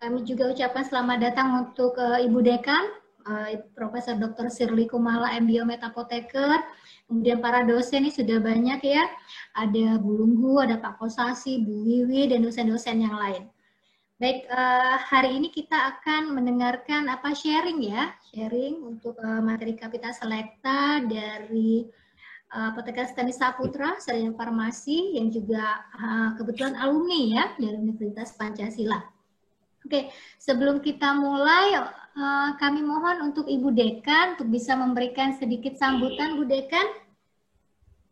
Kami juga ucapkan selamat datang untuk Ibu Dekan, Profesor Dr. Shirley Kumala, MBO Metapoteker. Kemudian para dosen ini sudah banyak ya. Ada Bu Lunggu, ada Pak Kosasi, Bu Wiwi, dan dosen-dosen yang lain. Baik, hari ini kita akan mendengarkan sharing ya. Sharing untuk materi Kapita Selecta dari Apoteker Stanley Saputra, sarjana farmasi yang juga kebetulan alumni ya dari Universitas Pancasila. Oke, sebelum kita mulai, kami mohon untuk Ibu Dekan untuk bisa memberikan sedikit sambutan, Bu Dekan.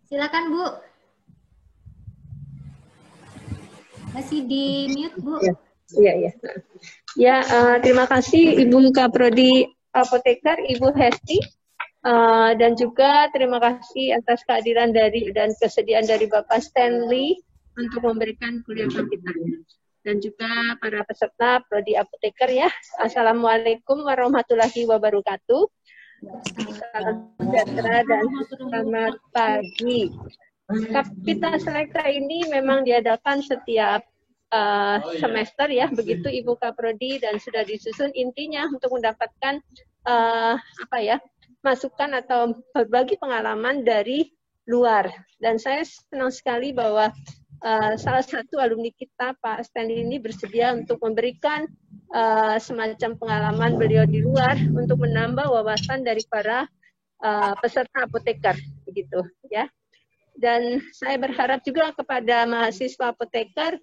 Silakan, Bu. Masih di mute, Bu. Iya. Ya, terima kasih Ibu Kaprodi Apoteker, Ibu Hesti, dan juga terima kasih atas kehadiran dan kesediaan dari Bapak Stanley untuk memberikan kuliah kita. Dan juga para peserta Prodi Apoteker ya. Assalamualaikum warahmatullahi wabarakatuh. Salam sejahtera dan selamat pagi. Kapita Selecta ini memang diadakan setiap semester ya, begitu Ibu Kaprodi, dan sudah disusun intinya untuk mendapatkan masukan atau berbagi pengalaman dari luar. Dan saya senang sekali bahwa salah satu alumni kita, Pak Stanley ini bersedia untuk memberikan semacam pengalaman beliau di luar untuk menambah wawasan dari para peserta apoteker, begitu ya. Dan saya berharap juga kepada mahasiswa apoteker,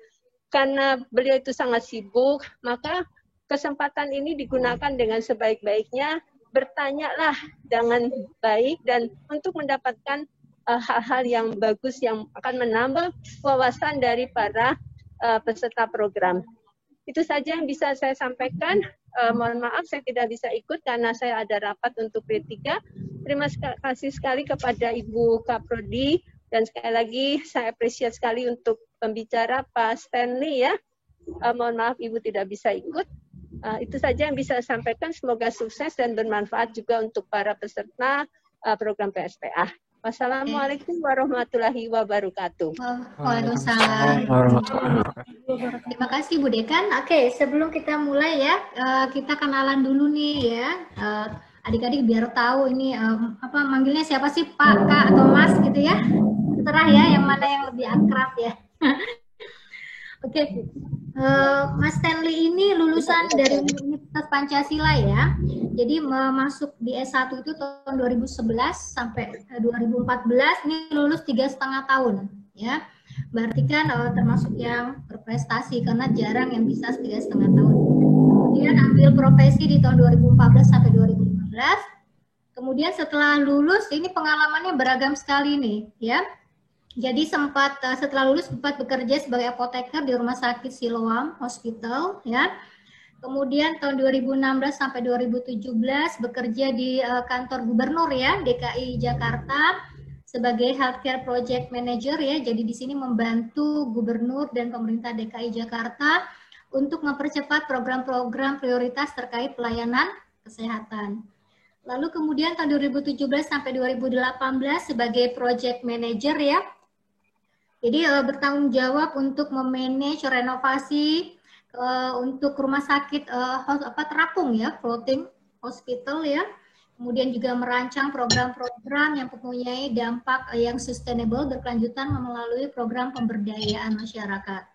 karena beliau itu sangat sibuk, maka kesempatan ini digunakan dengan sebaik-baiknya, bertanyalah dengan baik dan untuk mendapatkan hal-hal yang bagus yang akan menambah wawasan dari para peserta program. Itu saja yang bisa saya sampaikan. Mohon maaf saya tidak bisa ikut karena saya ada rapat untuk P3. Terima kasih sekali kepada Ibu Kaprodi, dan sekali lagi saya apresiasi sekali untuk pembicara Pak Stanley ya. Mohon maaf Ibu tidak bisa ikut. Itu saja yang bisa saya sampaikan. Semoga sukses dan bermanfaat juga untuk para peserta program PSPA. Wassalamualaikum warahmatullahi wabarakatuh. Waalaikumsalam. Terima kasih Bu Dekan. Oke, sebelum kita mulai ya, kita kenalan dulu nih ya. Adik-adik biar tahu ini manggilnya siapa sih, Pak, Kak, atau Mas gitu ya. Terserah ya yang mana yang lebih akrab ya. Oke. Mas Stanley ini lulusan dari Universitas Pancasila ya. Jadi masuk di S1 itu tahun 2011 sampai 2014, ini lulus 3,5 tahun ya. Berarti kan termasuk yang berprestasi karena jarang yang bisa 3,5 tahun. Kemudian ambil profesi di tahun 2014 sampai 2015. Kemudian setelah lulus ini pengalamannya beragam sekali nih ya. Jadi setelah lulus sempat bekerja sebagai apoteker di Rumah Sakit Siloam Hospital ya. Kemudian tahun 2016 sampai 2017 bekerja di kantor gubernur ya DKI Jakarta sebagai healthcare project manager ya. Jadi di sini membantu gubernur dan pemerintah DKI Jakarta untuk mempercepat program-program prioritas terkait pelayanan kesehatan. Lalu kemudian tahun 2017 sampai 2018 sebagai project manager ya. Jadi bertanggung jawab untuk memanage renovasi untuk rumah sakit terapung ya, floating hospital ya. Kemudian juga merancang program-program yang mempunyai dampak yang sustainable berkelanjutan melalui program pemberdayaan masyarakat.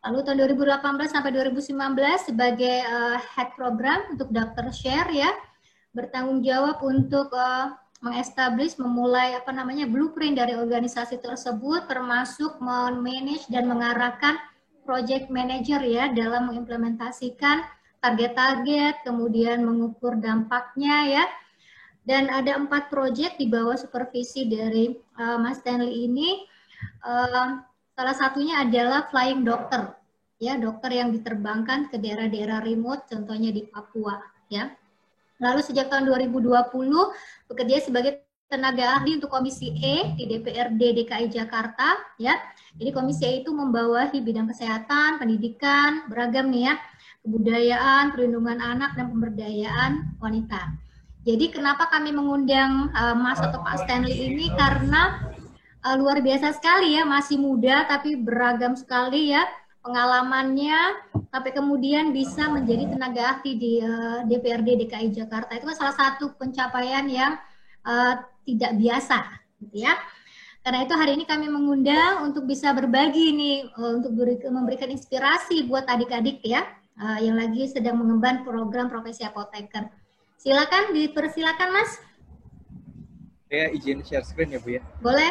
Lalu tahun 2018 sampai 2019 sebagai head program untuk Dr. Share ya, bertanggung jawab untuk memulai blueprint dari organisasi tersebut, termasuk memanage dan mengarahkan project manager ya dalam mengimplementasikan target-target, kemudian mengukur dampaknya ya. Dan ada 4 proyek di bawah supervisi dari Mas Stanley ini. Salah satunya adalah flying doctor ya, dokter yang diterbangkan ke daerah-daerah remote, contohnya di Papua ya. Lalu sejak tahun 2020 bekerja sebagai tenaga ahli untuk Komisi E di DPRD DKI Jakarta ya. Jadi Komisi E itu membawahi bidang kesehatan, pendidikan, beragam nih ya, kebudayaan, perlindungan anak dan pemberdayaan wanita. Jadi kenapa kami mengundang Mas atau Pak Stanley ini, karena luar biasa sekali ya, masih muda tapi beragam sekali ya pengalamannya, tapi kemudian bisa menjadi tenaga ahli di DPRD DKI Jakarta. Itu kan salah satu pencapaian yang tidak biasa, gitu ya. Karena itu hari ini kami mengundang untuk bisa berbagi nih, untuk memberikan inspirasi buat adik-adik ya, yang lagi sedang mengemban program profesi apoteker. Silakan, dipersilakan Mas. Saya izin share screen ya Bu ya. Boleh.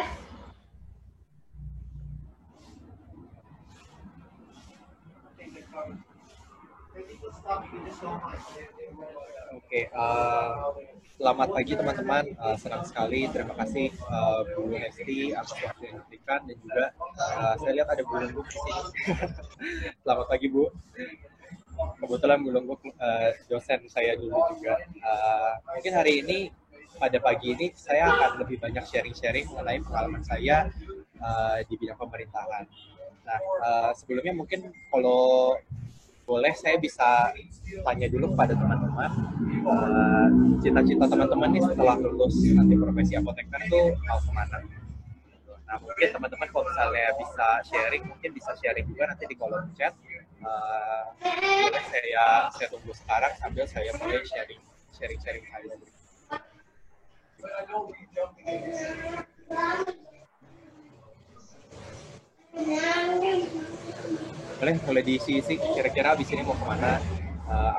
Oke, selamat pagi teman-teman. Senang sekali, terima kasih Bu Hesti atas waktu yang diberikan, dan juga saya lihat ada Bu Lengguk di sini. Selamat pagi Bu. Kebetulan Bu Lengguk dosen saya dulu juga. Mungkin hari ini pada pagi ini saya akan lebih banyak sharing-sharing mengenai pengalaman saya di bidang pemerintahan. Nah, sebelumnya mungkin kalau boleh saya bisa tanya dulu kepada teman-teman, cita-cita teman-teman nih setelah lulus nanti profesi apoteker tuh mau kemana? Nah, mungkin teman-teman kalau misalnya bisa sharing, mungkin bisa sharing juga nanti di kolom chat. Boleh saya tunggu sekarang sambil saya mulai sharing saya. Boleh diisi kira-kira abis ini mau kemana,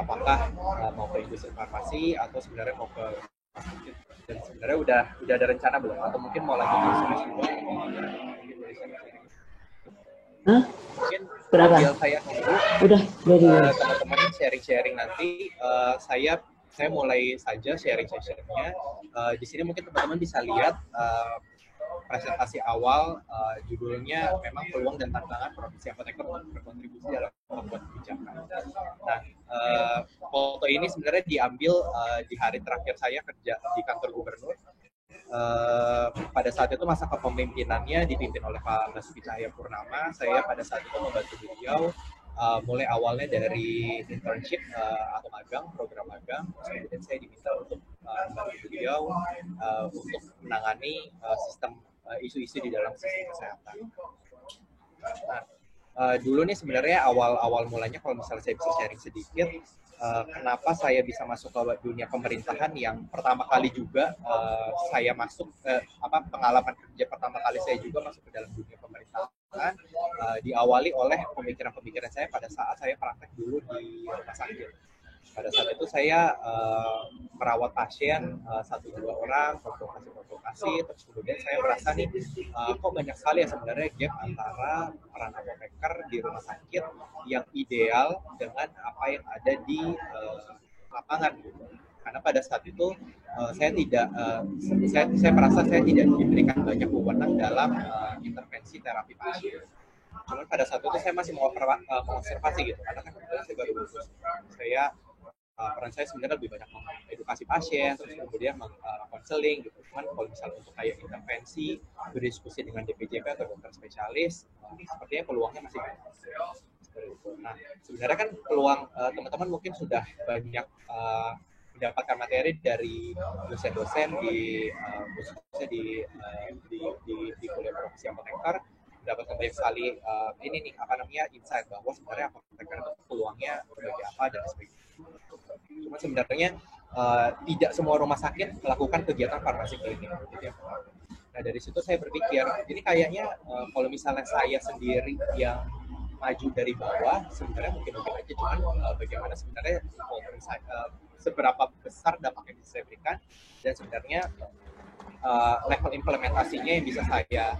apakah mau ke industri farmasi atau sebenarnya mau ke sakit, dan sebenarnya udah ada rencana belum, atau mungkin mau lanjut bisnis juga. Mungkin berapa? Saya tunggu Udah teman-teman sharing nanti. Saya mulai saja sharing-nya. Di sini mungkin teman-teman bisa lihat presentasi awal, judulnya memang peluang dan tantangan profesi apoteker untuk berkontribusi dalam membuat kebijakan. Nah, foto ini sebenarnya diambil di hari terakhir saya kerja di kantor gubernur. Pada saat itu masa kepemimpinannya dipimpin oleh Pak Basuki Cahayapurnama. Saya pada saat itu membantu beliau mulai awalnya dari internship atau magang, program magang. Kemudian saya diminta untuk membantu beliau untuk menangani sistem isu-isu di dalam sistem kesehatan. Nah, dulu nih sebenarnya awal mulanya kalau misalnya saya bisa sharing sedikit, kenapa saya bisa masuk ke dunia pemerintahan yang pertama kali juga saya masuk pengalaman kerja pertama kali saya juga masuk ke dalam dunia pemerintahan, diawali oleh pemikiran saya pada saat saya praktek dulu di rumah sakit. Pada saat itu saya merawat pasien 1-2 orang, konsultasi, terus kemudian saya merasa nih kok banyak sekali ya sebenarnya gap antara peran apoteker di rumah sakit yang ideal dengan apa yang ada di lapangan gitu. Karena pada saat itu saya merasa saya tidak diberikan banyak wewenang dalam intervensi terapi pasien. Cuman pada saat itu saya masih mau mengobservasi gitu, karena kan kebetulan saya baru lulus. Peran saya sebenarnya lebih banyak mengedukasi pasien, terus kemudian konseling gitu. Cuman kalau misalnya untuk kayak intervensi, berdiskusi dengan DPJP atau dokter spesialis, sepertinya peluangnya masih banyak. Nah, sebenarnya kan peluang teman-teman mungkin sudah banyak mendapatkan materi dari dosen-dosen khususnya di kuliah profesi apoteker, mendapatkan banyak sekali insight bahwa sebenarnya apoteker itu peluangnya sebagai apa dan sebagainya. Cuma sebenarnya tidak semua rumah sakit melakukan kegiatan farmasi klinik. Nah, dari situ saya berpikir, ini kayaknya kalau misalnya saya sendiri yang maju dari bawah, sebenarnya mungkin aja, cuman bagaimana sebenarnya seberapa besar dampak yang bisa saya berikan, dan sebenarnya level implementasinya yang bisa saya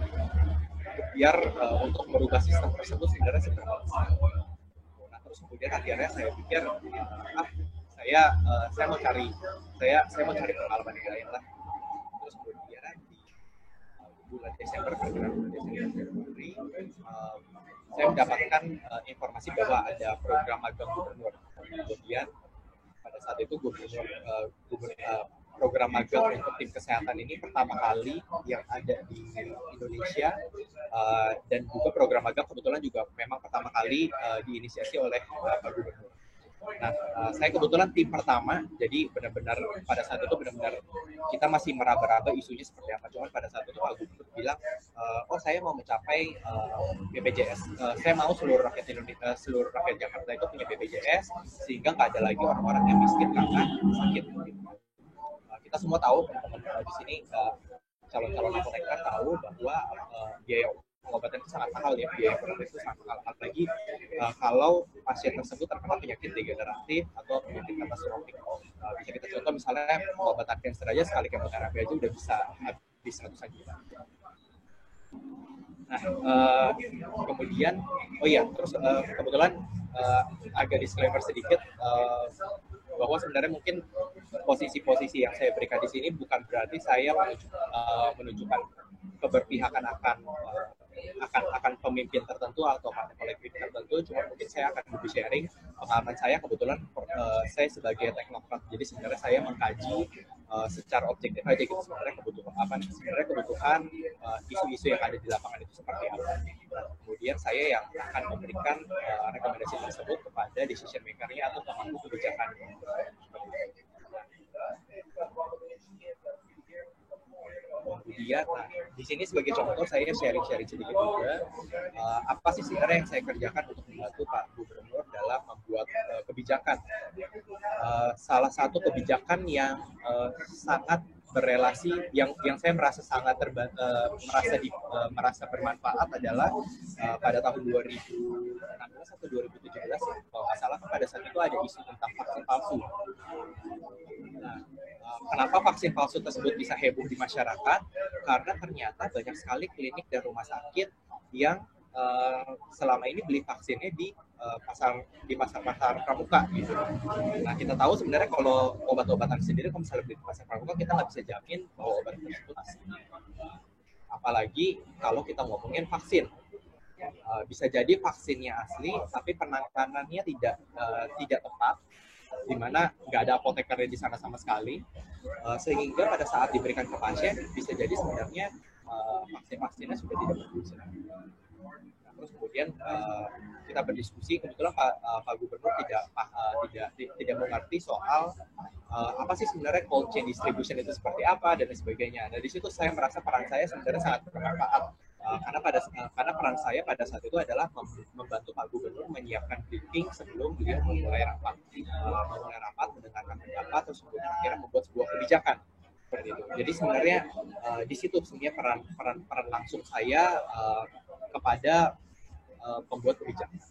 biar untuk merubah sistem tersebut sebenarnya seberapa besar. Nah, terus kemudian akhirnya saya pikir saya mau cari pengalaman yang lain lah. Terus kemudian di bulan Desember Februari, saya mendapatkan informasi bahwa ada program magang gubernur. Kemudian pada saat itu program magang untuk tim kesehatan ini pertama kali yang ada di Indonesia, dan juga program magang kebetulan juga memang pertama kali diinisiasi oleh Pak Gubernur. Nah, saya kebetulan tim pertama, jadi benar-benar pada saat itu benar-benar kita masih meraba-raba isunya seperti apa. Cuman pada saat itu Pak Gubernur bilang, oh saya mau mencapai BPJS, saya mau seluruh rakyat Indonesia, seluruh rakyat Jakarta itu punya BPJS sehingga nggak ada lagi orang-orang yang miskin karena sakit. Kita semua tahu teman-teman di sini calon-calon apoteker tahu bahwa biaya pengobatan itu sangat mahal ya, biaya pengobatan itu sangat mahal, apalagi kalau pasien tersebut terkena penyakit degeneratif atau penyakit katastrofik. Bisa kita contoh misalnya pengobatan kanker aja sekali kemoterapi aja udah bisa habis ratusan juta. Nah, kemudian, oh iya, terus kebetulan agak disclaimer sedikit bahwa sebenarnya mungkin posisi-posisi yang saya berikan di sini bukan berarti saya menunjukkan keberpihakan akan pemimpin tertentu atau partai politik tertentu, cuma mungkin saya akan lebih sharing pengalaman saya. Kebetulan saya sebagai teknokrat, jadi sebenarnya saya mengkaji secara objektif aja gitu sebenarnya kebutuhan isu-isu yang ada di lapangan itu seperti apa. Nah, kemudian saya yang akan memberikan rekomendasi tersebut kepada decision maker-nya atau pemangku kebijakan. Kemudian, nah, di sini sebagai contoh saya sharing-sharing sedikit juga apa sih sebenarnya yang saya kerjakan untuk membantu Pak Gubernur dalam membuat kebijakan. Salah satu kebijakan yang sangat berelasi, yang saya merasa sangat merasa bermanfaat adalah pada tahun 2016 atau 2017 ya, kalau nggak salah pada saat itu ada isu tentang vaksin palsu. Nah, kenapa vaksin palsu tersebut bisa heboh di masyarakat? Karena ternyata banyak sekali klinik dan rumah sakit yang selama ini beli vaksinnya di pasar pramuka gitu. Nah, kita tahu sebenarnya kalau obat-obatan sendiri kalau misalnya beli di pasar pramuka kita nggak bisa jamin bahwa obat tersebut asli. Apalagi kalau kita ngomongin vaksin. Bisa jadi vaksinnya asli tapi penanganannya tidak tepat, di mana nggak ada apotekernya di sana sama sekali, sehingga pada saat diberikan ke pasien bisa jadi sebenarnya vaksinnya sudah tidak berfungsi. Terus kemudian kita berdiskusi, kebetulan Pak Gubernur tidak mengerti soal apa sih sebenarnya cold chain distribution itu seperti apa dan sebagainya. Nah, di situ saya merasa peran saya sebenarnya sangat bermanfaat. Karena peran saya pada saat itu adalah membantu Pak Gubernur menyiapkan briefing sebelum beliau memulai rapat, mendengarkan pendapat, terus kemudian akhirnya membuat sebuah kebijakan seperti itu. Jadi sebenarnya di situ sebenarnya peran langsung saya kepada pembuat kebijakan.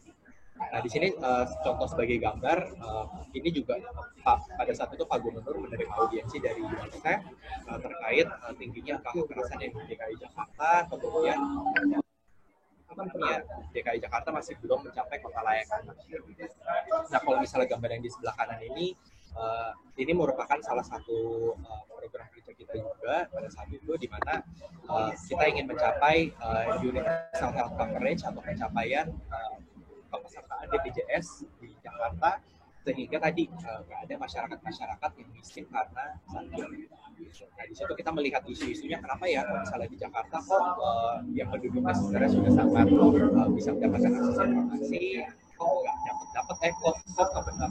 Nah, di sini contoh sebagai gambar, ini juga pada saat itu Pak Gubernur menerima audiensi dari UNICEF terkait tingginya angka kekerasan yang di DKI Jakarta, kemudian DKI Jakarta masih belum mencapai kota layak anak. Nah, kalau misalnya gambar yang di sebelah kanan ini merupakan salah satu program kerja kita juga pada saat itu, di mana kita ingin mencapai universal health coverage atau pencapaian kepesertaan BPJS di Jakarta, sehingga tadi nggak ada masyarakat yang miskin karena sakit. Nah, di situ kita melihat isu-isunya, kenapa ya kalau misalnya di Jakarta kok yang penduduknya sebenarnya sudah sangat bisa mendapatkan akses informasi, kok nggak dapat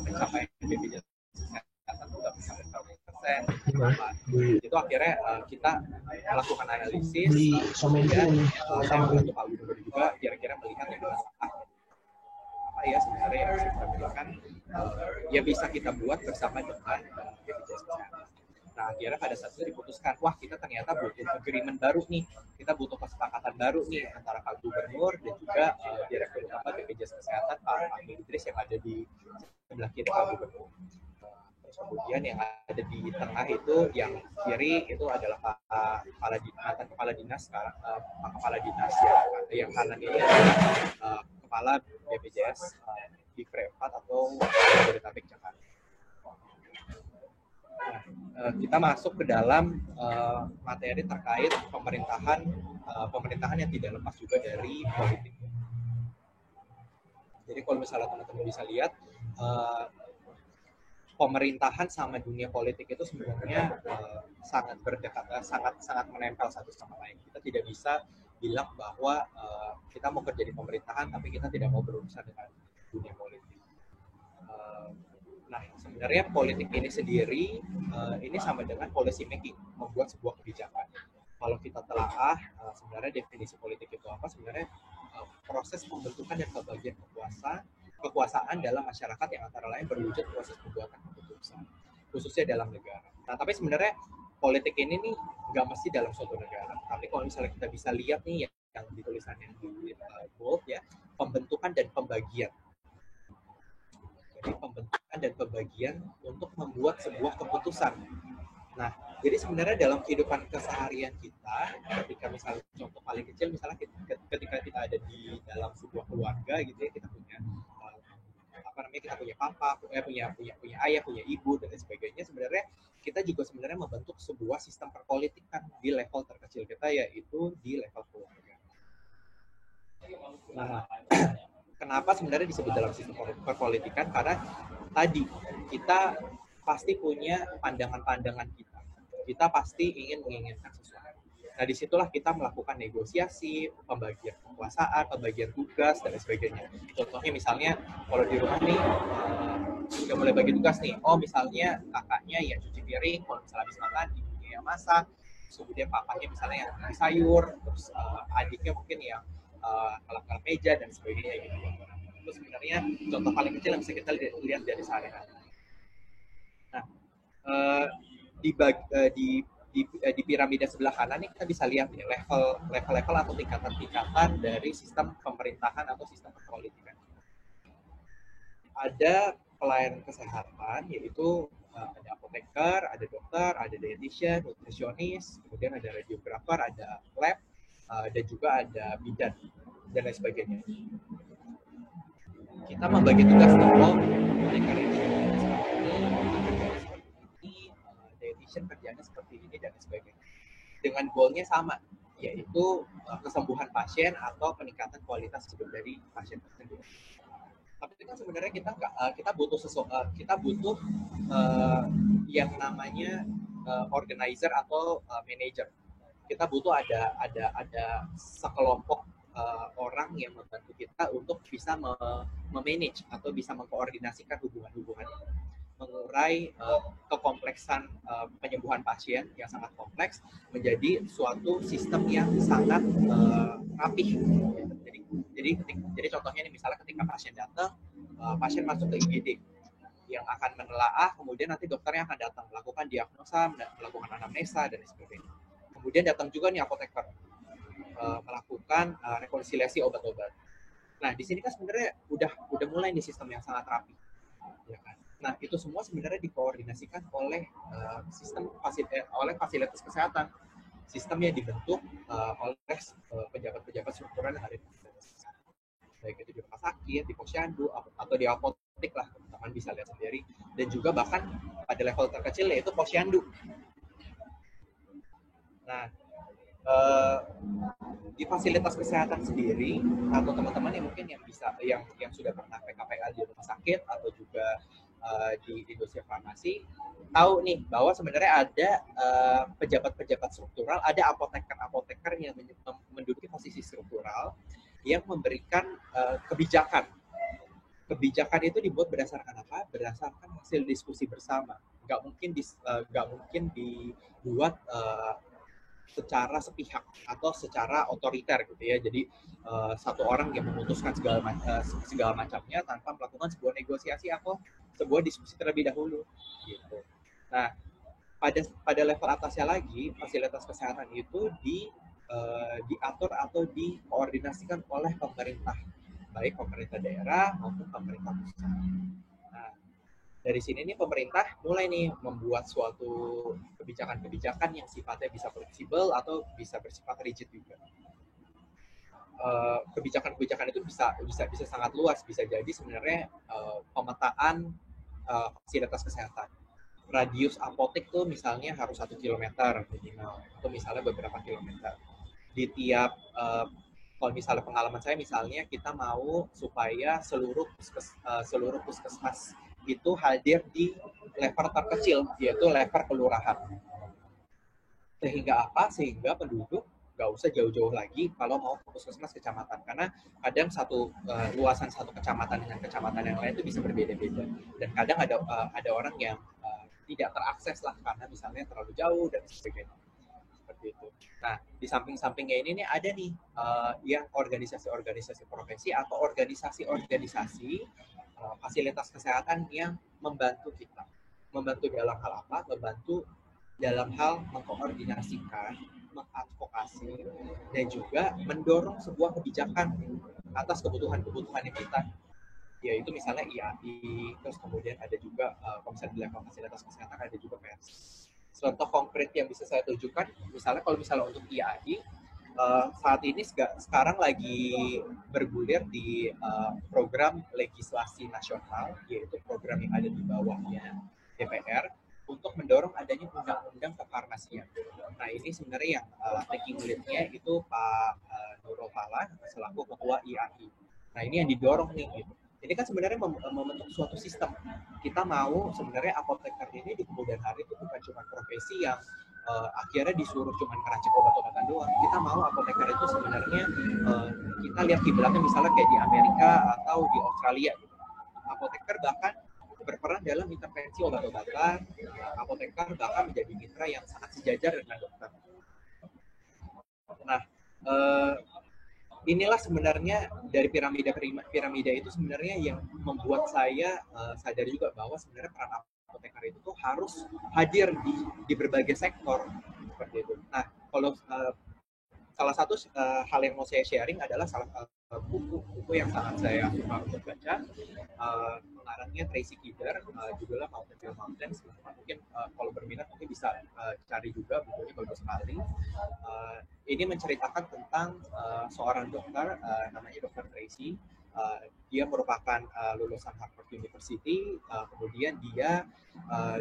pencapaian BPJS kesehatan nggak bisa 100%. Itu akhirnya kita melakukan analisis, kemudian saya membantu Pak Gubernur juga kira-kira melihat yang apa ya sebenarnya yang bisa kita berikan, yang bisa kita buat bersama dengan BPJS Kesehatan. Nah, akhirnya pada saat itu diputuskan, wah kita ternyata butuh agreement baru nih, kita butuh kesepakatan baru nih antara Pak Gubernur dan juga Direktur Utama BPJS Kesehatan Pak Ahmad Idris yang ada di sebelah kiri Pak Gubernur. Terus kemudian yang ada di tengah itu, yang kiri itu adalah mantan Kepala Dinas sekarang, Pak Kepala Dinas yang kanan ini adalah Kepala BPJS di Pre-4 atau Jabodetabek Jakarta. Nah, kita masuk ke dalam materi terkait pemerintahan yang tidak lepas juga dari politik. Jadi kalau misalnya teman-teman bisa lihat, pemerintahan sama dunia politik itu sebenarnya sangat berdekatan, sangat menempel satu sama lain. Kita tidak bisa bilang bahwa kita mau kerja di pemerintahan tapi kita tidak mau berurusan dengan dunia politik. Nah, sebenarnya politik ini sendiri ini sama dengan policy making, membuat sebuah kebijakan. kalau kita telaah sebenarnya definisi politik itu apa, sebenarnya proses pembentukan dan pembagian kekuasaan dalam masyarakat yang antara lain berwujud proses pembuatan keputusan, khususnya dalam negara. Nah, tapi sebenarnya politik ini nih nggak mesti dalam suatu negara. Tapi kalau misalnya kita bisa lihat nih yang ditulisannya di bold ya, pembentukan dan pembagian. Jadi pembentukan dan pembagian untuk membuat sebuah keputusan. Nah, jadi sebenarnya dalam kehidupan keseharian kita, ketika misalnya contoh paling kecil, misalnya ketika kita ada di dalam sebuah keluarga gitu ya, kita punya kita punya papa, punya ayah, punya ibu dan lain sebagainya. Sebenarnya kita juga sebenarnya membentuk sebuah sistem perpolitikan di level terkecil kita, yaitu di level keluarga. Nah, kenapa sebenarnya disebut dalam sistem perpolitikan? Karena tadi kita pasti punya pandangan-pandangan kita. Kita pasti ingin menginginkan sesuatu. Nah, disitulah kita melakukan negosiasi, pembagian kekuasaan, pembagian tugas, dan sebagainya. Contohnya misalnya, kalau di rumah nih, udah mulai bagi tugas nih. Oh, misalnya kakaknya yang cuci piring, kalau misalnya habis makan, ibunya yang masak, kemudian papanya misalnya yang beli sayur, terus adiknya mungkin yang ngelap-ngelap meja, dan sebagainya gitu. Itu sebenarnya contoh paling kecil yang bisa kita lihat dari sehari-hari. Nah, di piramida sebelah kanan ini kita bisa lihat nih level atau tingkatan-tingkatan dari sistem pemerintahan atau sistem perpolitikan. Ada pelayanan kesehatan, yaitu ada apoteker, ada dokter, ada dietitian, nutrisionis, kemudian ada radiografer, ada lab, dan juga ada bidan dan lain sebagainya. Kita membagi tugas dong, dietitian kerjanya seperti ini dan sebagainya. Dengan goalnya sama, yaitu kesembuhan pasien atau peningkatan kualitas hidup dari pasien tersebut. Tapi kan sebenarnya kita butuh yang namanya organizer atau manager. Kita butuh ada sekelompok orang yang membantu kita untuk bisa memanage atau bisa mengkoordinasikan hubungan-hubungan ini, mengurai kekompleksan penyembuhan pasien yang sangat kompleks menjadi suatu sistem yang sangat rapih. Jadi contohnya ini misalnya ketika pasien datang, pasien masuk ke IGD yang akan menelaah, kemudian nanti dokternya akan datang melakukan diagnosa, melakukan anamnesa dan sebagainya. Kemudian datang juga nih apoteker melakukan rekonsiliasi obat-obat. Nah, di sini kan sebenarnya udah mulai nih sistem yang sangat rapi, ya kan? Nah, itu semua sebenarnya dikoordinasikan oleh oleh fasilitas kesehatan. Sistem yang dibentuk oleh pejabat-pejabat struktural yang ada di fasilitas kesehatan. Baik itu di rumah sakit, di posyandu, atau di apotek lah, teman-teman bisa lihat sendiri. Dan juga bahkan pada level terkecil yaitu posyandu. Nah, di fasilitas kesehatan sendiri, atau teman-teman yang mungkin yang sudah pernah PKPL di rumah sakit atau juga di industri farmasi, tahu nih bahwa sebenarnya ada pejabat-pejabat struktural, ada apoteker-apoteker yang menduduki posisi struktural yang memberikan kebijakan. Kebijakan itu dibuat berdasarkan apa? Berdasarkan hasil diskusi bersama. Nggak mungkin dibuat secara sepihak atau secara otoriter gitu ya. Jadi satu orang yang memutuskan segala macamnya tanpa melakukan sebuah negosiasi atau sebuah diskusi terlebih dahulu gitu. Nah, pada level atasnya lagi, fasilitas kesehatan itu diatur atau dikoordinasikan oleh pemerintah, baik pemerintah daerah maupun pemerintah pusat. Nah, dari sini nih pemerintah mulai nih membuat suatu kebijakan-kebijakan yang sifatnya bisa fleksibel atau bisa bersifat rigid juga. Kebijakan-kebijakan itu bisa sangat luas, bisa jadi sebenarnya pemetaan fasilitas kesehatan. Radius apotek tuh misalnya harus 1 kilometer minimal, atau misalnya beberapa kilometer. Di tiap kalau misalnya pengalaman saya, misalnya kita mau supaya seluruh puskesmas itu hadir di level terkecil, yaitu level kelurahan. Sehingga apa? Sehingga penduduk nggak usah jauh-jauh lagi kalau mau puskesmas kecamatan, karena kadang luasan satu kecamatan dengan kecamatan yang lain itu bisa berbeda-beda, dan kadang ada orang yang tidak terakses lah karena misalnya terlalu jauh dan sebagainya. Seperti seperti itu. Nah, di samping-sampingnya ini nih ada nih yang organisasi-organisasi profesi atau organisasi-organisasi fasilitas kesehatan yang membantu kita. Membantu dalam hal apa? Membantu dalam hal mengkoordinasikan, mengadvokasi, dan juga mendorong sebuah kebijakan atas kebutuhan-kebutuhan kita, yaitu misalnya IAI, terus kemudian ada juga komisaris di level fasilitas kesehatan, ada juga PRS. Contoh konkret yang bisa saya tunjukkan, misalnya kalau misalnya untuk IAI, saat ini sekarang lagi bergulir di program legislasi nasional, yaitu program yang ada di bawahnya DPR, untuk mendorong adanya undang-undang kefarmasian. Nah, ini sebenarnya yang taking lead-nya itu Pak Nurul Falah selaku ketua IAI. Nah, ini yang didorong nih gitu. Ini kan sebenarnya membentuk suatu sistem. Kita mau sebenarnya apoteker ini di kemudian hari itu bukan cuma profesi yang akhirnya disuruh cuma ngeracik obat-obatan doang. Kita mau apoteker itu sebenarnya kita lihat kiblatnya misalnya kayak di Amerika atau di Australia gitu. Apoteker bahkan berperan dalam intervensi obat-obatan, apoteker bahkan menjadi mitra yang sangat sejajar dengan dokter. Nah, inilah sebenarnya dari piramida itu sebenarnya yang membuat saya sadar juga bahwa sebenarnya peran apoteker itu tuh harus hadir di berbagai sektor seperti itu. Nah, kalau salah satu hal yang mau saya sharing adalah buku yang sangat saya suka untuk baca. Pengarangnya Tracy Kidder, judulnya Mountains. Mungkin kalau berminat mungkin bisa cari juga, bukunya bagus sekali. Ini menceritakan tentang seorang dokter namanya Dr. Tracy. Dia merupakan lulusan Harvard University, kemudian dia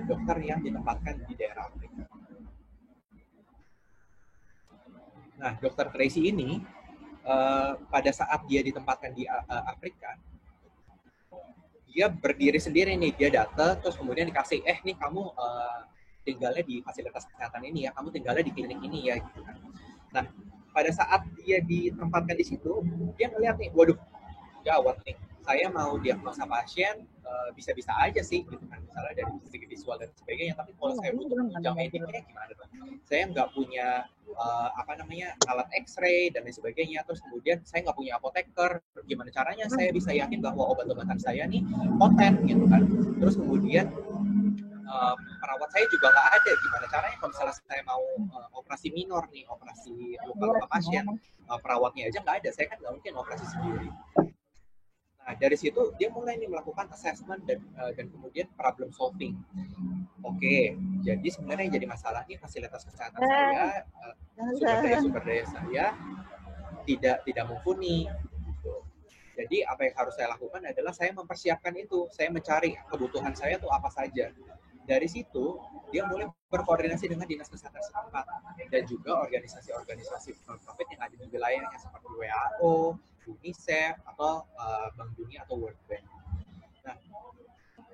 dokter yang ditempatkan di daerah Afrika. Nah, Dr. Tracy ini pada saat dia ditempatkan di Afrika, dia berdiri sendiri nih, dia datang terus kemudian dikasih, nih kamu tinggalnya di fasilitas kesehatan ini ya, kamu tinggalnya di klinik ini ya, gitu kan. Nah, pada saat dia ditempatkan di situ, dia ngeliat nih, waduh, gawat nih, saya mau diagnosa pasien bisa-bisa aja sih, gitu kan, misalnya dari segi visual dan sebagainya, tapi kalau saya butuh penunjang mediknya gimana dong? Saya nggak punya alat X-ray dan lain sebagainya, terus kemudian saya nggak punya apoteker, gimana caranya saya bisa yakin bahwa obat-obatan saya nih poten gitu kan. Terus kemudian perawat saya juga nggak ada, gimana caranya kalau misalnya saya mau operasi minor nih, operasi luka-luka pasien, perawatnya aja nggak ada, saya kan nggak mungkin operasi sendiri. Nah, dari situ dia mulai nih melakukan assessment dan kemudian problem solving. Oke, jadi sebenarnya yang jadi masalah nih fasilitas kesehatan saya, sumber daya saya tidak mumpuni. Gitu. Jadi apa yang harus saya lakukan adalah saya mempersiapkan itu, saya mencari kebutuhan saya tuh apa saja. Dari situ dia mulai berkoordinasi dengan dinas kesehatan setempat dan juga organisasi-organisasi non-profit yang ada di wilayahnya seperti WHO, UNICEF atau Bank Dunia atau World Bank. Nah,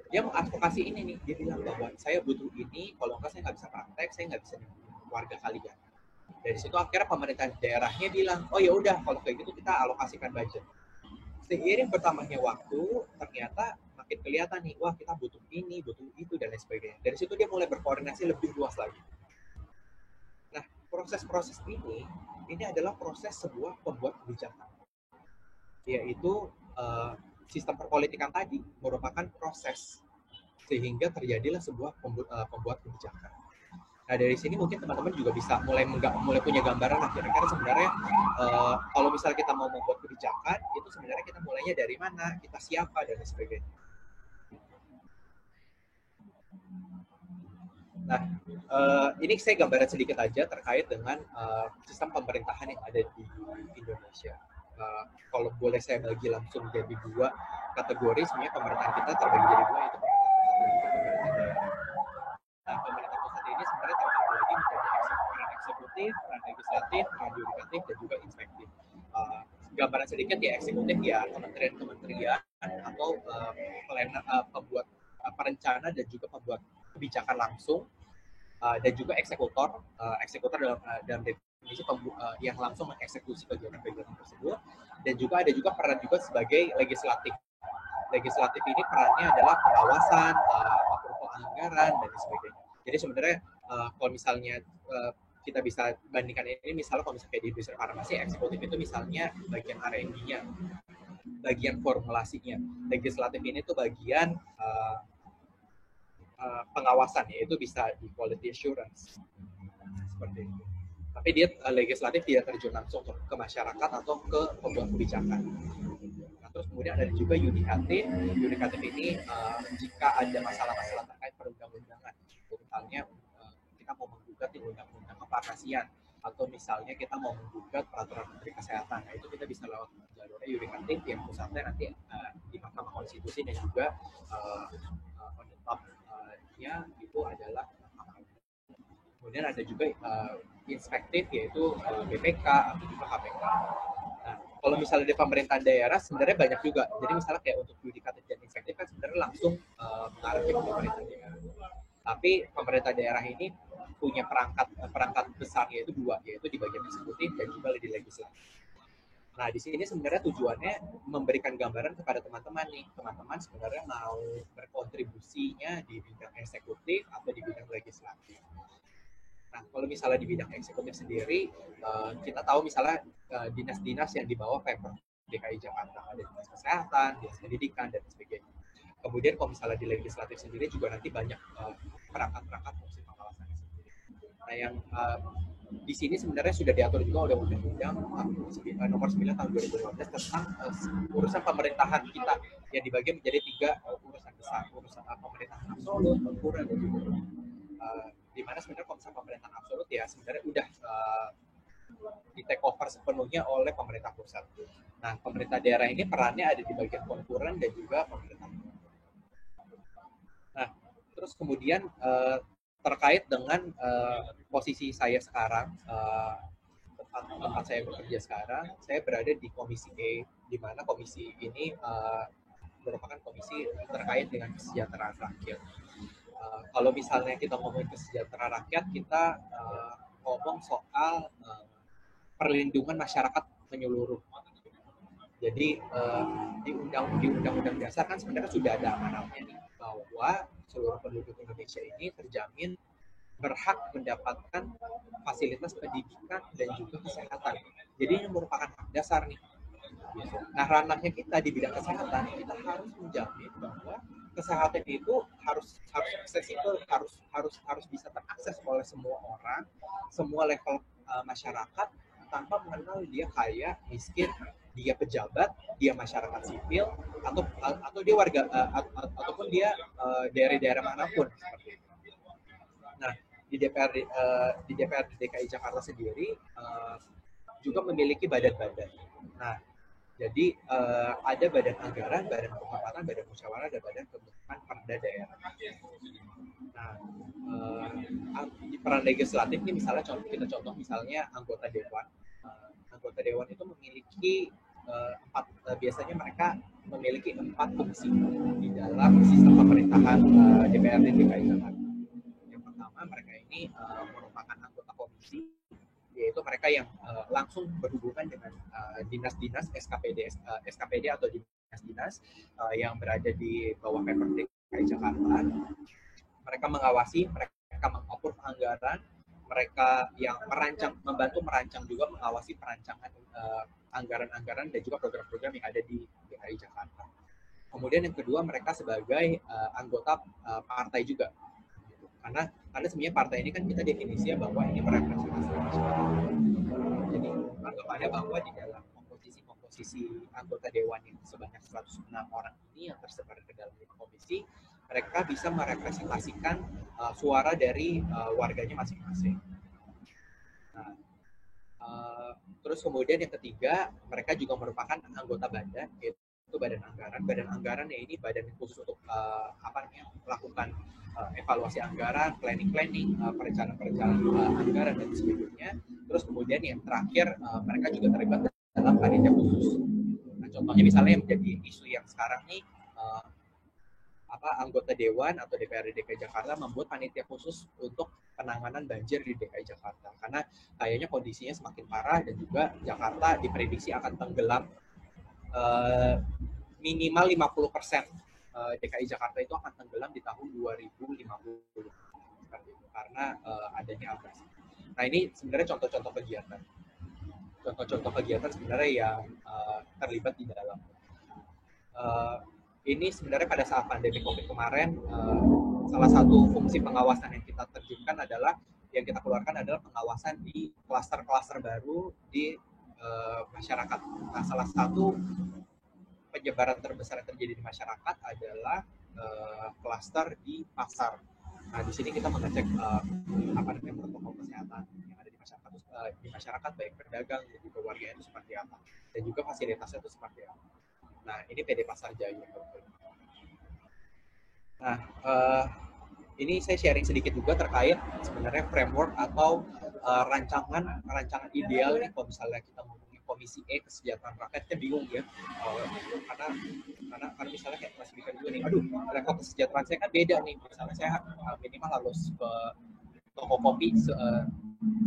dia mengadvokasi ini nih, dia bilang bahwa saya butuh ini, kalau enggak saya nggak bisa praktek, saya nggak bisa nyembuhin warga kalian. Dari situ akhirnya pemerintah daerahnya bilang, oh ya udah kalau kayak gitu kita alokasikan budget. Seiring bertambahnya waktu, ternyata makin kelihatan nih, wah kita butuh ini, butuh itu, dan lain sebagainya. Dari situ dia mulai berkoordinasi lebih luas lagi. Nah, proses-proses ini adalah proses sebuah pembuat kebijakan. Yaitu sistem perpolitikan tadi merupakan proses sehingga terjadilah sebuah pembuat kebijakan. Nah, dari sini mungkin teman-teman juga bisa mulai punya gambaran lah kira-kira sebenarnya kalau misalnya kita mau membuat kebijakan itu sebenarnya kita mulainya dari mana, kita siapa dan sebagainya. Nah, ini saya gambaran sedikit aja terkait dengan sistem pemerintahan yang ada di Indonesia. Kalau boleh saya bagi langsung jadi dua kategori, sebenarnya pemerintahan kita terbagi jadi dua, yaitu pemerintah pusat ini sebenarnya terbagi lagi menjadi peran eksekutif, peran legislatif, peran yudikatif, dan juga inspektif. Gambaran sedikit ya, eksekutif ya kementerian-kementerian atau pembuat perencana dan juga pembuat kebijakan langsung, dan juga eksekutor dalam definisi yang langsung mengeksekusi kegiatan-kegiatan tersebut, dan juga ada juga peran juga sebagai legislatif. Legislatif ini perannya adalah pengawasan, approval anggaran dan sebagainya. Jadi sebenarnya kalau misalnya kita bisa bandingkan ini misalnya kalau misalnya kayak di industri farmasi, eksekutif itu misalnya bagian R&D-nya, bagian formulasinya. Legislatif ini tuh bagian pengawasan, yaitu bisa di quality assurance seperti itu. Tapi dia legislatif tidak terjun langsung ke masyarakat atau ke pembuat kebijakan. Nah, terus kemudian ada juga yudikatif. Yudikatif ini jika ada masalah-masalah terkait perundang-undangan, misalnya kita mau menggugat di undang-undang kefarmasian, atau misalnya kita mau menggugat peraturan Menteri Kesehatan. Nah, itu kita bisa lewat jalur yudikatif yang pusatnya nanti di Mahkamah Konstitusi, dan juga on the top-nya itu adalah kemudian ada juga inspektif, yaitu BPK atau juga KPK. Nah, kalau misalnya di pemerintahan daerah sebenarnya banyak juga. Jadi misalnya kayak untuk yudikatif dan inspektif kan sebenarnya langsung mengarah ke pemerintah daerah. Tapi pemerintah daerah ini punya perangkat besar, yaitu dua, yaitu di bagian eksekutif dan juga di legislatif. Nah, di sini sebenarnya tujuannya memberikan gambaran kepada teman-teman nih. Teman-teman sebenarnya mau berkontribusinya di bidang eksekutif atau di bidang legislatif. Nah, kalau misalnya di bidang eksekutif sendiri, kita tahu misalnya dinas-dinas yang di bawah Pemprov DKI Jakarta, ada dinas kesehatan, dinas pendidikan, dan sebagainya. Kemudian kalau misalnya di legislatif sendiri juga nanti banyak perangkat-perangkat fungsi pengawasannya sendiri. Nah, yang di sini sebenarnya sudah diatur juga oleh Undang-Undang Nomor 9 Tahun 2015 tentang urusan pemerintahan kita, yang dibagi menjadi 3 urusan besar: urusan pemerintahan absolut, temporer, dan juga di mana sebenarnya kalau misalnya pemerintahan absolut ya sebenarnya udah di take over sepenuhnya oleh pemerintah pusat. Nah, pemerintah daerah ini perannya ada di bagian konkuren dan juga pemerintah. Nah, terus kemudian terkait dengan posisi saya sekarang, tempat saya bekerja sekarang, saya berada di Komisi E, di mana komisi ini merupakan komisi terkait dengan kesejahteraan rakyat. Kalau misalnya kita ngomongin kesejahteraan rakyat, kita ngomong soal perlindungan masyarakat menyeluruh. Jadi di Undang-Undang Dasar kan sebenarnya sudah ada amanatnya nih, bahwa seluruh penduduk Indonesia ini terjamin berhak mendapatkan fasilitas pendidikan dan juga kesehatan. Jadi ini merupakan hak dasar nih. Nah, ranahnya kita di bidang kesehatan, kita harus menjamin bahwa kesehatan itu harus aksesibel, harus bisa terakses oleh semua orang, semua level masyarakat, tanpa mengenal dia kaya, miskin, dia pejabat, dia masyarakat sipil, atau dia warga ataupun dia dari daerah manapun seperti itu. Nah, di DPRD DKI Jakarta sendiri juga memiliki badan-badan. Nah, jadi ada badan anggaran, badan penghormatan, badan musyawarah, dan badan pembentukan perda daerah. Nah, di peran legislatif ini misalnya contoh misalnya anggota dewan. Anggota dewan itu memiliki biasanya mereka memiliki 4 fungsi di dalam sistem pemerintahan DPRD DKI Jakarta. Yang pertama, mereka ini merupakan anggota komisi, yaitu mereka yang langsung berhubungan dengan dinas-dinas SKPD atau dinas-dinas yang berada di bawah Pemprov DKI Jakarta. Mereka mengawasi, mereka mengapprove anggaran, mereka yang membantu merancang juga mengawasi perancangan anggaran-anggaran dan juga program-program yang ada di DKI Jakarta. Kemudian yang kedua, mereka sebagai anggota partai juga. Karena sebenarnya partai ini kan kita definisinya bahwa ini merepresentasi masyarakat. Jadi anggapannya bahwa di dalam komposisi anggota dewan yang sebanyak 106 orang ini yang tersebar ke dalam 5 komisi, mereka bisa merepresentasikan suara dari warganya masing-masing. Nah, terus kemudian yang ketiga, mereka juga merupakan anggota badan, yaitu badan anggaran. Badan anggaran ya ini badan khusus untuk melakukan evaluasi anggaran, planning, perencanaan anggaran dan sebagainya. Terus kemudian yang terakhir, mereka juga terlibat dalam panitia khusus. Nah, contohnya misalnya yang menjadi isu yang sekarang nih, anggota dewan atau DPRD DKI Jakarta membuat panitia khusus untuk penanganan banjir di DKI Jakarta, karena kayaknya kondisinya semakin parah dan juga Jakarta diprediksi akan tenggelam minimal 50%. DKI Jakarta itu akan tenggelam di tahun 2050 karena adanya abrasi. Nah, ini sebenarnya contoh-contoh kegiatan. Contoh-contoh kegiatan sebenarnya yang terlibat di dalam. Ini sebenarnya pada saat pandemi COVID kemarin, salah satu fungsi pengawasan yang kita terjunkan adalah, yang kita keluarkan adalah pengawasan di klaster-klaster baru di masyarakat. Nah, salah satu penyebaran terbesar yang terjadi di masyarakat adalah klaster di pasar. Nah, di sini kita mengecek protokol kesehatan yang ada di masyarakat, baik pedagang dan juga warga itu seperti apa, dan juga fasilitasnya itu seperti apa. Nah, ini PD Pasar Jaya. Nah, ini saya sharing sedikit juga terkait sebenarnya framework atau rancangan ideal nih kalau misalnya kita ngomongin Komisi E Kesejahteraan Rakyat, kan bingung ya, karena misalnya kayak klasifikasi juga nih, aduh level kesejahteraan saya kan beda nih, misalnya saya minimal harus ke toko kopi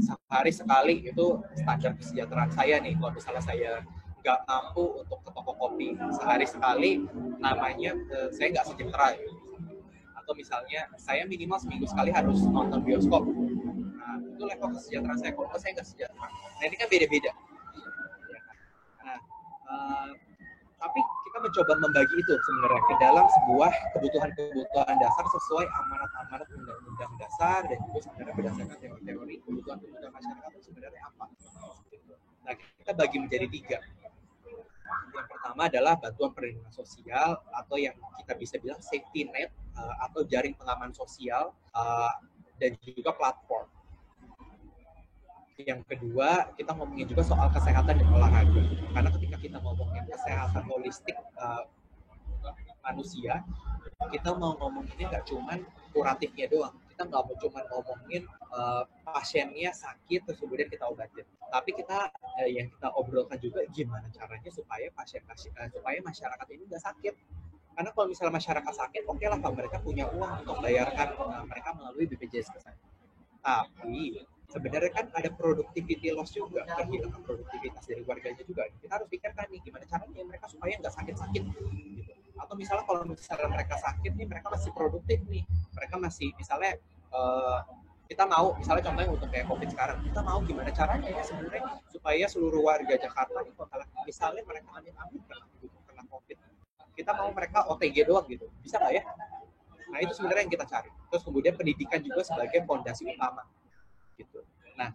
sehari sekali, itu standar kesejahteraan saya nih. Kalau misalnya saya nggak mampu untuk ke toko kopi sehari sekali, namanya saya nggak sejahtera gitu. Atau misalnya saya minimal seminggu sekali harus nonton bioskop, nah itu level kesejahteraan saya. Kalau saya nggak sejahtera, nah ini kan beda-beda. Nah, tapi kita mencoba membagi itu sebenarnya ke dalam sebuah kebutuhan dasar sesuai amanat undang-undang dasar, dan juga sebenarnya berdasarkan teori kebutuhan masyarakat itu sebenarnya apa. Nah, kita bagi menjadi 3. Yang pertama adalah bantuan perlindungan sosial, atau yang kita bisa bilang safety net, atau jaring pengaman sosial, dan juga platform. Yang kedua, kita ngomongin juga soal kesehatan dan olahraga. Karena ketika kita ngomongin kesehatan holistik manusia, kita mau ngomonginnya nggak cuma kuratifnya doang. Kita nggak mau cuma ngomongin pasiennya sakit terus kemudian kita obatin. Tapi kita yang kita obrolkan juga gimana caranya supaya supaya masyarakat ini nggak sakit. Karena kalau misalnya masyarakat sakit, oke lah Pak, mereka punya uang untuk bayarkan mereka melalui BPJS Kesehatan. Tapi sebenarnya kan ada productivity loss juga, kehilangan produktivitas dari warganya juga. Kita harus pikirkan nih gimana caranya mereka supaya nggak sakit-sakit gitu. Atau misalnya kalau misalnya mereka sakit nih, mereka masih produktif nih, mereka masih misalnya kita mau misalnya contohnya untuk kayak COVID sekarang, kita mau gimana caranya ya sebenarnya supaya seluruh warga Jakarta itu misalnya mereka amit-amit kena COVID, kita mau mereka OTG doang gitu, bisa nggak ya? Nah, itu sebenarnya yang kita cari. Terus kemudian pendidikan juga sebagai fondasi utama gitu. Nah,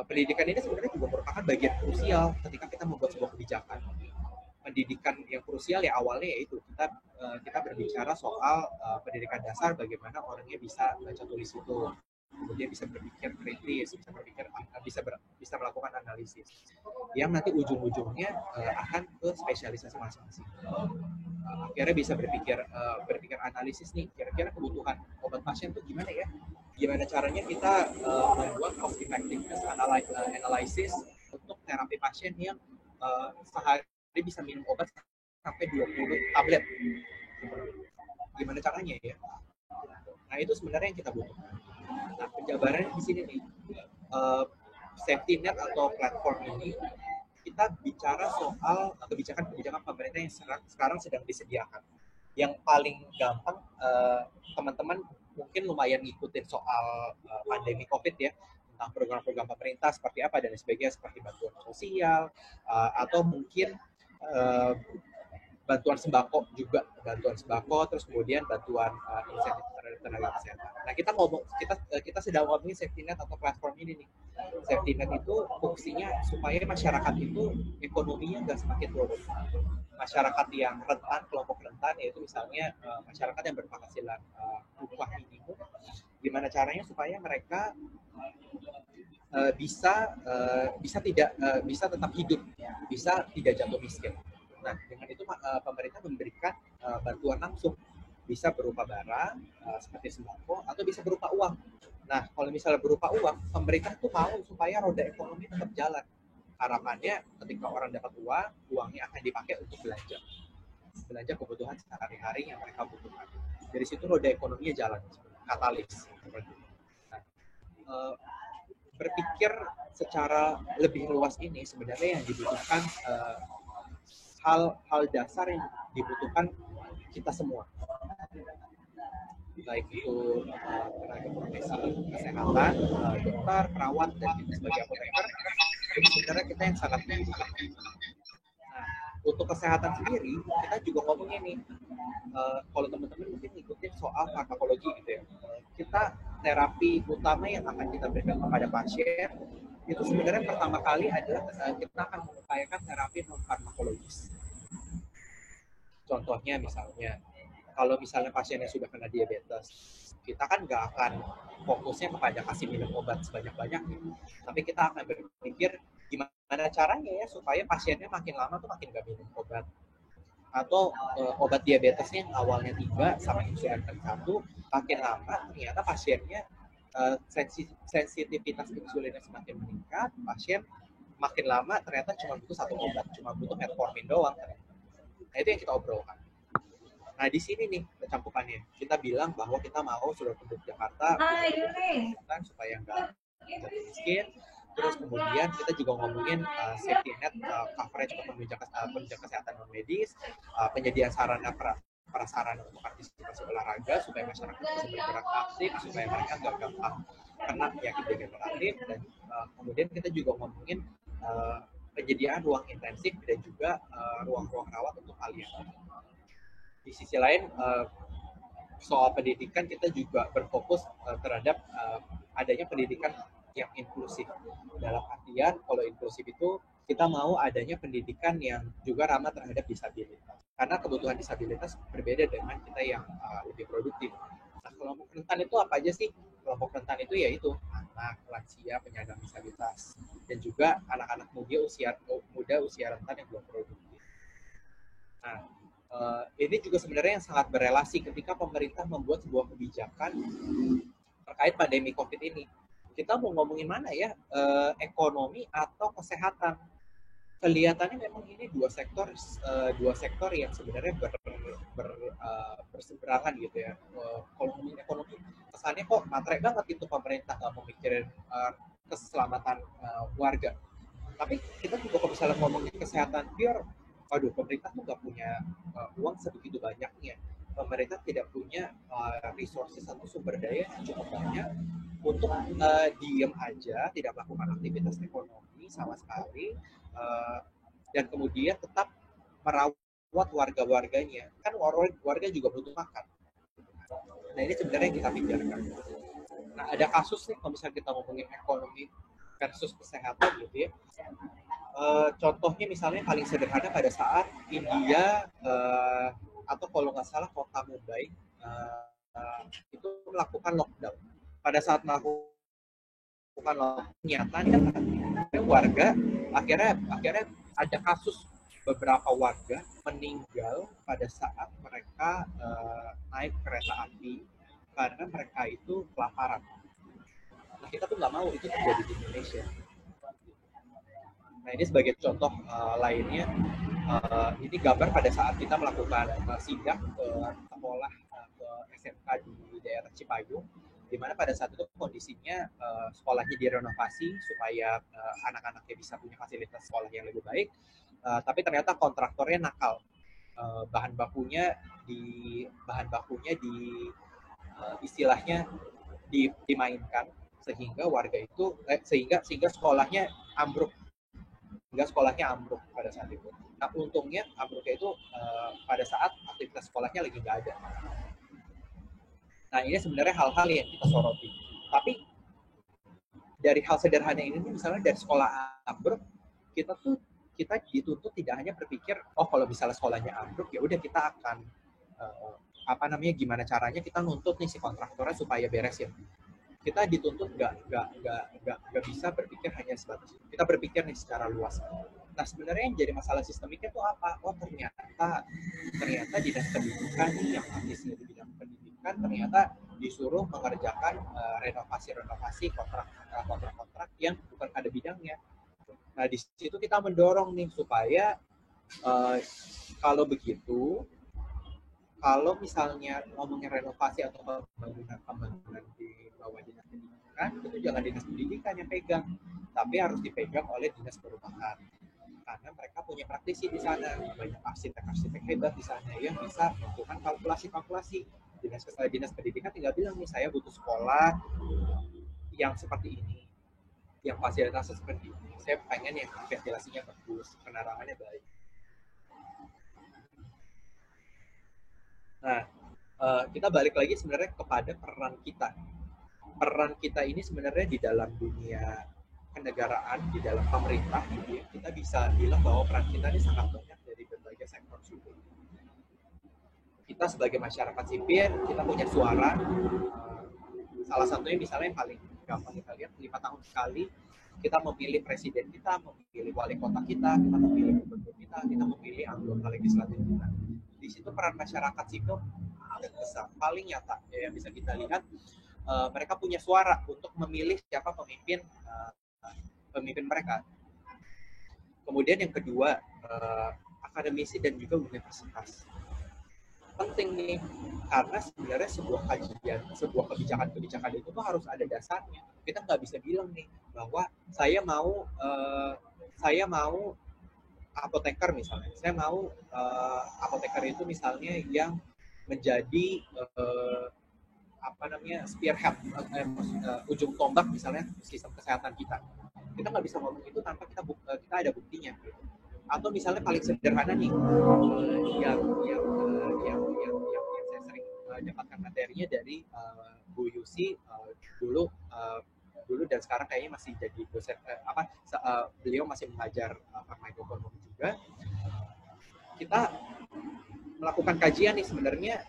pendidikan ini sebenarnya juga merupakan bagian krusial ketika kita membuat sebuah kebijakan. Pendidikan yang krusial ya awalnya yaitu kita berbicara soal pendidikan dasar, bagaimana orangnya bisa baca tulis itu, kemudian bisa berpikir kritis, bisa melakukan analisis, yang nanti ujung-ujungnya akan ke spesialisasi masing-masing. Akhirnya bisa berpikir analisis nih, kira-kira kebutuhan obat pasien tuh gimana ya? Gimana caranya kita membuat cost effectiveness analysis untuk terapi pasien yang sehari bisa minum obat sampai 20 tablet. Gimana caranya ya? Nah, itu sebenarnya yang kita butuhkan. Nah, penjabarannya di sini nih, safety net atau platform ini kita bicara soal kebijakan pemerintah yang sekarang sedang disediakan. Yang paling gampang, teman-teman mungkin lumayan ngikutin soal pandemi COVID ya, tentang program-program pemerintah seperti apa dan sebagainya, seperti bantuan sosial, atau mungkin bantuan sembako, terus kemudian bantuan insentif terhadap tenaga kesehatan. Nah, kita sedang ngomongin safety net atau platform ini nih. Safety net itu fungsinya supaya masyarakat itu ekonominya nggak semakin turun. Masyarakat yang rentan, kelompok rentan, yaitu misalnya masyarakat yang berpenghasilan upah minimum, gimana caranya supaya mereka bisa tetap hidup, bisa tidak jatuh miskin. Nah, dengan itu pemerintah memberikan bantuan langsung, bisa berupa barang seperti sembako, atau bisa berupa uang. Nah, kalau misalnya berupa uang, pemerintah tuh mau supaya roda ekonomi tetap jalan. Harapannya ketika orang dapat uang, uangnya akan dipakai untuk belanja kebutuhan sehari-hari yang mereka butuhkan. Dari situ roda ekonominya jalan, katalis. Nah, berpikir secara lebih luas ini sebenarnya yang dibutuhkan hal dasar yang dibutuhkan kita semua. baik itu tenaga profesi kesehatan, dokter, perawat, dan kita sebagai apoteker, itu sebenarnya kita yang sangat membutuhkan. Nah, untuk kesehatan sendiri, kita juga ngomongin nih, kalau teman-teman mungkin ngikutin soal farmakologi gitu ya, kita terapi utama yang akan kita berikan kepada pasien, itu sebenarnya pertama kali adalah kita akan mengupayakan terapi non farmakologis. Contohnya misalnya, kalau misalnya pasiennya sudah kena diabetes, kita kan nggak akan fokusnya kepada kasih minum obat sebanyak-banyaknya, tapi kita akan berpikir gimana caranya ya supaya pasiennya makin lama tuh makin nggak minum obat. Atau obat diabetesnya yang awalnya 3 sama insulin 1, makin lama ternyata pasiennya sensitivitas insulinnya semakin meningkat, pasien makin lama ternyata cuma butuh 1 obat, cuma butuh metformin doang. Nah, itu yang kita obrolkan. Nah, di sini nih kecampukannya. Kita bilang bahwa kita mau seluruh penduduk Jakarta supaya nggak jadi miskin. Terus kemudian kita juga ngomongin safety net, coverage untuk penunjang kesehatan non medis, penyediaan sarana prasarana untuk partisipasi olahraga supaya masyarakat bisa bergerak aktif, supaya mereka nggak gampang kena penyakit degeneratif, dan kemudian kita juga ngomongin penyediaan ruang intensif dan juga ruang-ruang rawat untuk kalian. Di sisi lain, soal pendidikan kita juga berfokus terhadap adanya pendidikan yang inklusif. Dalam artian, kalau inklusif itu kita mau adanya pendidikan yang juga ramah terhadap disabilitas. Karena kebutuhan disabilitas berbeda dengan kita yang lebih produktif. Nah, kelompok rentan itu apa aja sih? Kelompok rentan itu yaitu anak, lansia, penyandang disabilitas, dan juga anak-anak muda usia rentan yang belum produktif. Nah, ini juga sebenarnya yang sangat berelasi ketika pemerintah membuat sebuah kebijakan terkait pandemi COVID ini. Kita mau ngomongin mana ya, ekonomi atau kesehatan? Kelihatannya memang ini dua sektor yang sebenarnya berseberangan gitu ya. Kalau ngomongin ekonomi, kesannya kok matre banget itu pemerintah nggak memikirin keselamatan warga. Tapi kita juga kalau misalnya ngomongin kesehatan pure, waduh, pemerintah tuh nggak punya uang sebegitu banyaknya. Pemerintah tidak punya resources atau sumber daya yang cukup banyak untuk diem aja, tidak melakukan aktivitas ekonomi sama sekali, dan kemudian tetap merawat warga-warganya. Kan warga juga butuh makan. Nah, ini sebenarnya yang kita pikirkan. Nah, ada kasus nih kalau misalnya kita ngomongin ekonomi versus kesehatan gitu ya. Contohnya misalnya paling sederhana pada saat India atau kalau nggak salah kota Mumbai itu melakukan lockdown. Pada saat melakukan lockdown, nyatanya warga akhirnya ada kasus beberapa warga meninggal pada saat mereka naik kereta api karena mereka itu kelaparan. Nah, kita tuh nggak mau itu terjadi di Indonesia. Nah, ini sebagai contoh lainnya, ini gambar pada saat kita melakukan sidak ke sekolah ke SMK di daerah Cipayung, di mana pada saat itu kondisinya sekolahnya direnovasi supaya anak-anaknya bisa punya fasilitas sekolah yang lebih baik, tapi ternyata kontraktornya nakal. Bahan bakunya istilahnya dimainkan sehingga warga itu sehingga sekolahnya ambruk pada saat itu. Nah, untungnya ambruknya itu pada saat aktivitas sekolahnya lagi nggak ada. Nah, ini sebenarnya hal-hal yang kita soroti. Tapi dari hal sederhana ini, misalnya dari sekolah ambruk, kita dituntut tidak hanya berpikir, oh kalau misalnya sekolahnya ambruk, ya udah kita akan gimana caranya kita nuntut nih si kontraktornya supaya beres ya. Kita dituntut nggak bisa berpikir hanya sebatas itu. Kita berpikir nih secara luas. Nah, sebenarnya yang jadi masalah sistemiknya itu apa? Oh, ternyata dinas pendidikan yang aktifnya di bidang pendidikan ternyata disuruh mengerjakan renovasi kontrak yang bukan pada bidangnya. Nah, di situ kita mendorong nih supaya kalau misalnya ngomongin renovasi atau pembangunan di bawah dinas pendidikan, itu jangan dinas pendidikan yang pegang, tapi harus dipegang oleh dinas perumahan. Karena mereka punya praktisi di sana, banyak arsitek hebat di sana yang bisa melakukan kalkulasi-kalkulasi. dinas pendidikan tinggal bilang nih, saya butuh sekolah yang seperti ini, yang fasilitasnya seperti ini, saya pengen yang ventilasinya bagus, penerangannya baik. Nah, kita balik lagi sebenarnya kepada peran kita. Peran kita ini sebenarnya di dalam dunia kenegaraan, di dalam pemerintah, gitu ya, kita bisa bilang bahwa peran kita ini sangat banyak dari berbagai sektor sipil. Kita sebagai masyarakat sipil, kita punya suara. Salah satunya misalnya yang paling gampang kita lihat, 5 tahun sekali kita memilih presiden kita, memilih wali kota kita memilih gubernur kita memilih anggota legislatif kita. Di situ peran masyarakat sipil paling besar, paling nyata ya, yang bisa kita lihat. Mereka punya suara untuk memilih siapa pemimpin mereka. Kemudian yang kedua, akademisi dan juga universitas. Penting nih, karena sebenarnya sebuah kajian, sebuah kebijakan itu tuh harus ada dasarnya. Kita nggak bisa bilang nih bahwa saya mau apoteker misalnya, saya mau apoteker itu misalnya yang menjadi spearhead, ujung tombak misalnya sistem kesehatan kita. Kita nggak bisa ngomong itu tanpa kita ada buktinya. Atau misalnya paling sederhana nih, yang saya sering dapatkan materinya dari Bu Yusi dulu dan sekarang kayaknya masih jadi dosen, beliau masih mengajar farmakoekonomi juga. Kita melakukan kajian nih sebenarnya.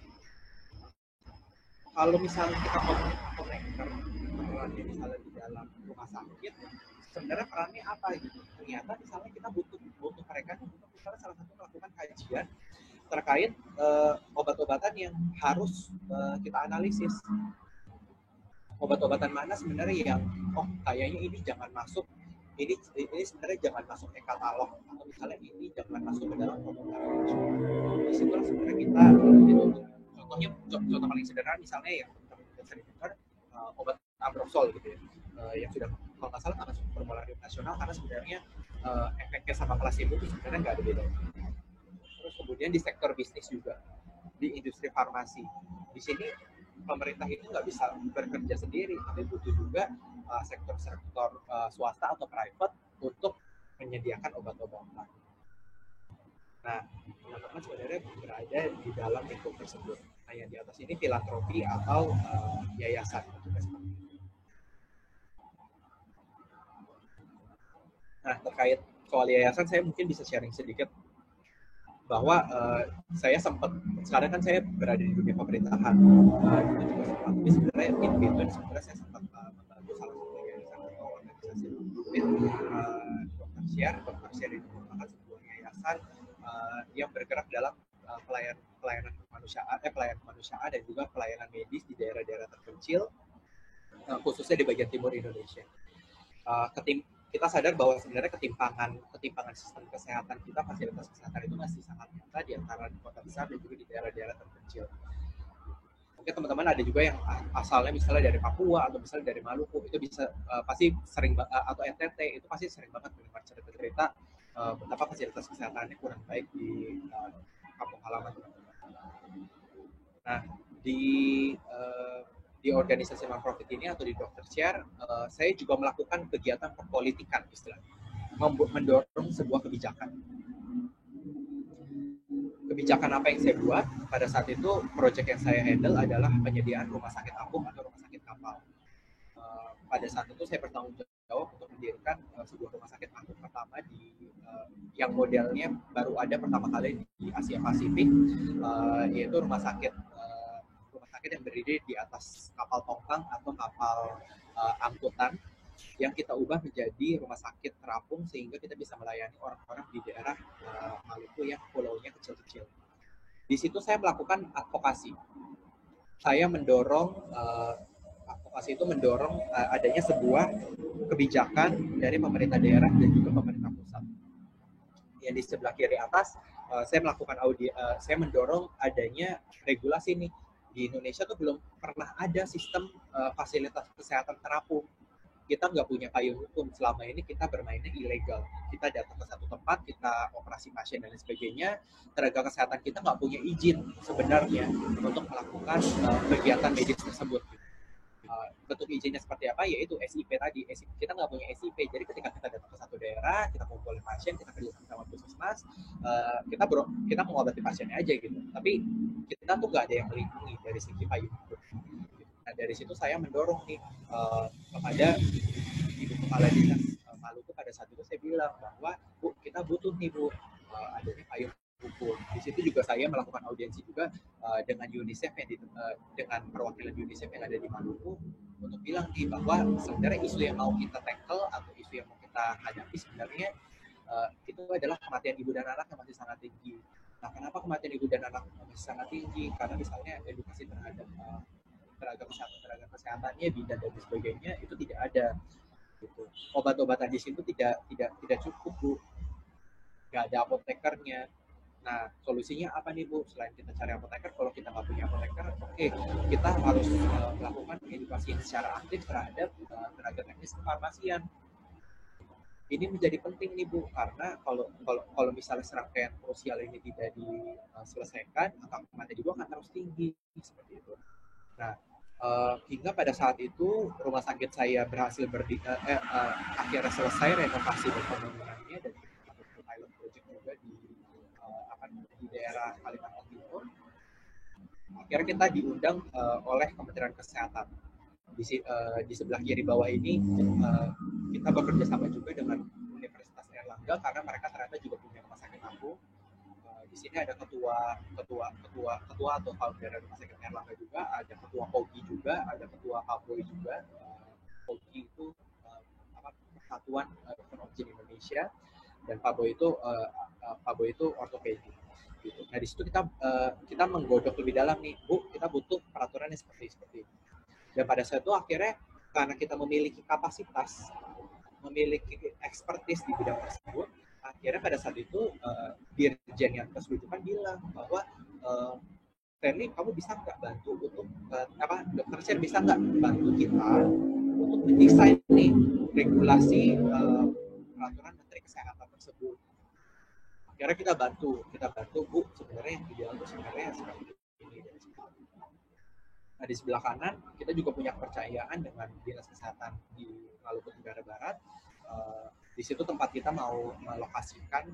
Kalau misalnya kita ngomongin apoteker, perannya misalnya di dalam rumah sakit, sebenarnya perannya apa gitu? Ternyata misalnya kita butuh mereka untuk misalnya salah satu melakukan kajian terkait obat-obatan yang harus kita analisis. Obat-obatan mana sebenarnya yang kayaknya ini jangan masuk, ini sebenarnya jangan masuk e-katalog, atau misalnya ini jangan masuk ke dalam formulir nasional. Di situlah sebenarnya kita dituntut. Contoh paling sederhana misalnya yang sering dengar, obat Ambrosol gitu ya, yang sudah kalau nggak salah nggak masuk formulir nasional karena sebenarnya efeknya sama placebo itu sebenarnya nggak ada bedanya. Terus kemudian di sektor bisnis juga, di industri farmasi, di sini pemerintah itu nggak bisa bekerja sendiri, tapi butuh juga sektor-sektor swasta atau private untuk menyediakan obat-obatan. Nah, teman-teman sebenarnya berada di dalam lingkup tersebut. Nah, yang di atas ini filantropi atau yayasan. Nah, terkait soal yayasan, saya mungkin bisa sharing sedikit bahwa saya sempat, sekarang kan saya berada di dunia pemerintahan, tapi sebenarnya in between sebenarnya saya sempat membantu salah satu yayasan atau organisasi Dr. Share itu merupakan sebuah yayasan yang bergerak dalam pelayanan kemanusiaan dan juga pelayanan medis di daerah-daerah terpencil, khususnya di bagian timur Indonesia. Kita sadar bahwa sebenarnya ketimpangan sistem kesehatan kita, fasilitas kesehatan itu masih sangat nyata di antara kota besar dan juga di daerah-daerah terpencil. Mungkin teman-teman ada juga yang asalnya misalnya dari Papua atau misalnya dari Maluku, itu bisa pasti sering, atau NTT, itu pasti sering banget mendengar cerita-cerita betapa fasilitas kesehatannya kurang baik di kampung halaman. Nah, di organisasi non-profit ini atau di Dr. Share, saya juga melakukan kegiatan perpolitikan istilahnya, mendorong sebuah kebijakan. Kebijakan apa yang saya buat pada saat itu, proyek yang saya handle adalah penyediaan rumah sakit apung atau rumah sakit kapal. Pada saat itu saya bertanggung jawab untuk mendirikan sebuah rumah sakit apung pertama yang modelnya baru ada pertama kali di Asia Pasifik, yaitu rumah sakit yang berdiri di atas kapal tongkang atau kapal angkutan yang kita ubah menjadi rumah sakit terapung sehingga kita bisa melayani orang-orang di daerah Maluku yang pulaunya kecil-kecil. Di situ saya melakukan advokasi. Saya mendorong adanya sebuah kebijakan dari pemerintah daerah dan juga pemerintah pusat. Yang di sebelah kiri atas, saya mendorong adanya regulasi nih. Di Indonesia tuh belum pernah ada sistem fasilitas kesehatan terapung. kita nggak punya payung hukum. Selama ini kita bermainnya ilegal. Kita datang ke satu tempat, kita operasi pasien dan lain sebagainya, tenaga kesehatan kita nggak punya izin sebenarnya untuk melakukan kegiatan medis tersebut. Bentuk izinnya seperti apa, yaitu SIP tadi. Kita nggak punya SIP, jadi ketika kita datang ke satu daerah, kita kumpulin pasien, kita kerja sama puskesmas, kita mengobati pasiennya aja gitu. Tapi kita tuh nggak ada yang melindungi dari segi payung. Nah, dari situ saya mendorong nih kepada Ibu Kepala Dinas Maluku. Pada saat itu saya bilang bahwa, Bu, kita butuh nih, Bu, adanya payung hukum. Di situ juga saya melakukan audiensi juga dengan UNICEF dengan perwakilan UNICEF yang ada di Maluku untuk bilang nih bahwa sebenarnya isu yang mau kita tackle atau isu yang mau kita hadapi sebenarnya itu adalah kematian ibu dan anak yang masih sangat tinggi. Nah, kenapa kematian ibu dan anak masih sangat tinggi? Karena misalnya edukasi terhadap tenaga kesehatannya, bidan dan sebagainya itu tidak ada. Gitu. Obat-obatan di situ tidak cukup, Bu. Nggak ada apotekernya. Nah, solusinya apa nih, Bu? Selain kita cari apoteker, kalau kita nggak punya apoteker, oke, kita harus melakukan edukasi secara aktif terhadap tenaga teknis kefarmasian. Ini menjadi penting nih, Bu, karena kalau misalnya serangkaian krusial ini tidak diselesaikan, angka kematian ibu akan terus tinggi seperti itu. Nah, hingga pada saat itu rumah sakit saya berhasil akhirnya selesai renovasi dan pembangunannya, dan pilot project juga di daerah Kalimantan Timur. Akhirnya kita diundang oleh Kementerian Kesehatan. Di sebelah kiri bawah ini kita bekerja sama juga dengan Universitas Airlangga karena mereka ternyata juga punya rumah sakit apung. Di sini ada ketua atau founder rumah sakit Airlangga juga, ada ketua POGI juga, ada ketua PABOI juga. POGI itu Persatuan Dokter Opsin Indonesia, dan PABOI itu ortopedi. Gitu. Nah, di situ kita menggodok lebih dalam nih, Bu, kita butuh peraturan yang seperti ini. Dan pada saat itu akhirnya karena kita memiliki kapasitas, memiliki expertise di bidang tersebut, akhirnya pada saat itu Dirjen Yankes Rujukan bilang bahwa Stanley, kamu bisa nggak bantu untuk Dokter Sher bisa nggak bantu kita untuk mendesain nih regulasi peraturan Menteri Kesehatan tersebut. Akhirnya kita bantu, Bu, sebenarnya yang ideal itu sebenarnya seperti ini. Nah, di sebelah kanan kita juga punya kepercayaan dengan Dinas Kesehatan di Maluku Tenggara Barat. Di situ tempat kita mau melokasikan,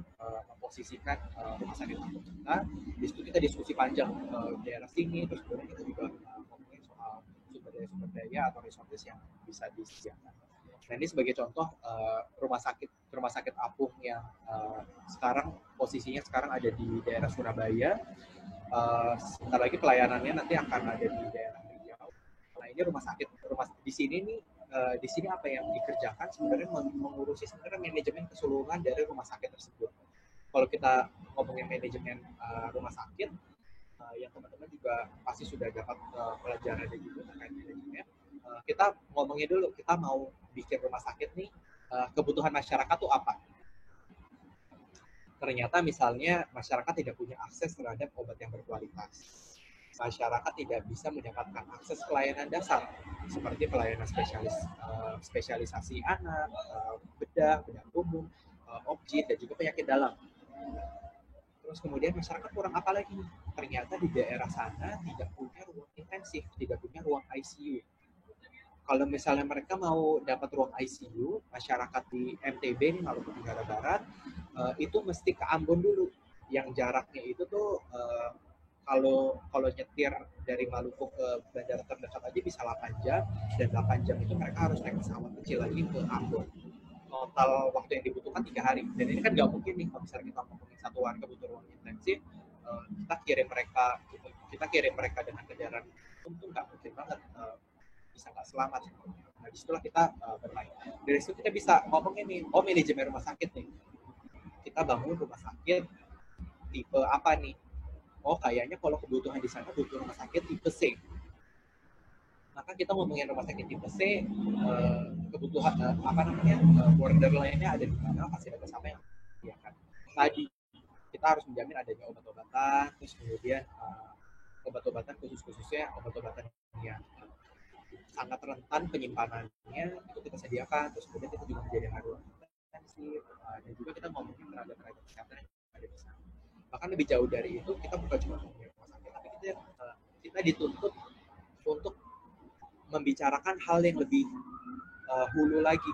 memposisikan rumah sakit apung kita. Di situ kita diskusi panjang daerah sini, terus kemudian kita juga ngomongin soal sumber daya atau resources yang bisa disediakan. Nah, ini sebagai contoh rumah sakit apung yang sekarang posisinya ada di daerah Surabaya. Sebentar lagi pelayanannya nanti akan ada di daerah Riau. Nah, ini rumah sakit di sini nih. Di sini apa yang dikerjakan sebenarnya mengurusi sebenarnya manajemen keseluruhan dari rumah sakit tersebut. Kalau kita ngomongin manajemen rumah sakit, yang teman-teman juga pasti sudah dapat pelajaran dari itu terkait manajemen. Kita ngomongin dulu, kita mau bikin rumah sakit nih, kebutuhan masyarakat tuh apa? Ternyata misalnya masyarakat tidak punya akses terhadap obat yang berkualitas. Masyarakat tidak bisa mendapatkan akses pelayanan dasar seperti pelayanan spesialisasi anak, bedah umum, objin, dan juga penyakit dalam. Terus kemudian masyarakat kurang apa lagi? Ternyata di daerah sana tidak punya ruang intensif, tidak punya ruang ICU. Kalau misalnya mereka mau dapat ruang ICU, masyarakat di MTB, Maluku Tenggara Barat, itu mesti ke Ambon dulu. Yang jaraknya itu tuh kalau nyetir dari Maluku ke bandara terdekat aja bisa 8 jam, dan 8 jam itu mereka harus naik pesawat kecil lagi ke Ambon. Total waktu yang dibutuhkan 3 hari. Dan ini kan nggak mungkin nih kalau misalnya kita ngomongin satu warga butuh ruang intensif, kita kirim mereka dengan kendaraan umum, nggak mungkin banget bisa nggak selamat. Nah, disitulah kita bermain. Dari situ kita bisa ngomongin nih, manajemen rumah sakit nih. Kita bangun rumah sakit tipe apa nih? Kayaknya kalau kebutuhan di sana butuh rumah sakit tipe C. Maka kita ngomongin rumah sakit tipe C, kebutuhan borderline-nya ada di mana, fasilitas apa yang disediakan. Tadi kita harus menjamin adanya obat-obatan, terus kemudian obat-obatan khususnya obat-obatan yang sangat rentan penyimpanannya itu kita sediakan, terus kemudian kita juga menjadi haruan intensif, dan juga kita ngomongin tenaga kesehatan yang ada di sana. Bahkan lebih jauh dari itu, kita bukan cuma ngomongin rumah sakit, tapi kita dituntut untuk membicarakan hal yang lebih hulu lagi.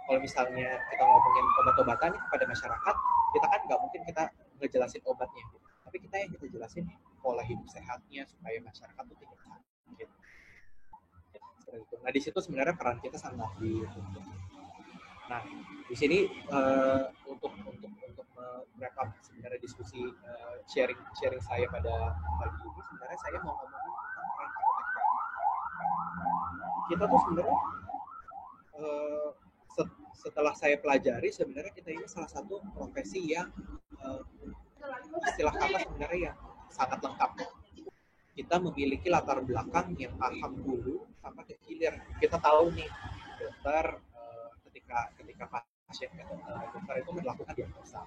Kalau misalnya kita ngomongin obat-obatan kepada masyarakat, kita kan nggak mungkin kita ngejelasin obatnya, tapi kita yang kita jelasin pola hidup sehatnya supaya masyarakat itu tidak sakit. Nah di situ sebenarnya peran kita sangat dituntut. Nah di sini untuk wrap up sebenarnya diskusi sharing saya pada pagi ini, sebenarnya saya mau ngomongin tentang peran apoteker. Kita tuh sebenarnya setelah saya pelajari, sebenarnya kita ini salah satu profesi yang istilah kata sebenarnya yang sangat lengkap. Kita memiliki latar belakang yang paham dulu sampai ke hilir. Kita tahu nih dokter ketika pasien dokter itu melakukan diagnosa.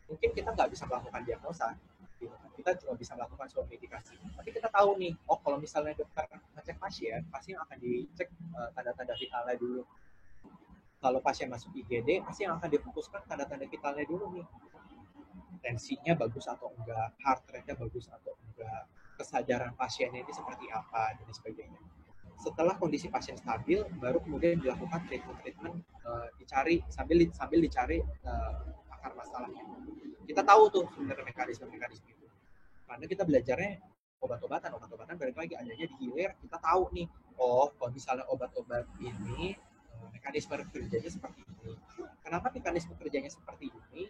Mungkin kita nggak bisa melakukan diagnosa, kita cuma bisa melakukan suatu medikasi. Tapi kita tahu nih, oh kalau misalnya dokter ngecek pasien akan dicek tanda-tanda vitalnya dulu. Kalau pasien masuk IGD, pasti yang akan difokuskan tanda-tanda vitalnya dulu nih. Tensinya bagus atau enggak, heart rate-nya bagus atau enggak, kesadaran pasiennya ini seperti apa, dan sebagainya. Setelah kondisi pasien stabil, baru kemudian dilakukan treatment dicari sambil dicari akar masalahnya. Kita tahu tuh sebenarnya mekanisme itu. Karena kita belajarnya obat-obatan balik lagi adanya di hilir, kita tahu nih, oh kalau misalnya obat-obat ini mekanisme kerjanya seperti ini. Kenapa mekanisme kerjanya seperti ini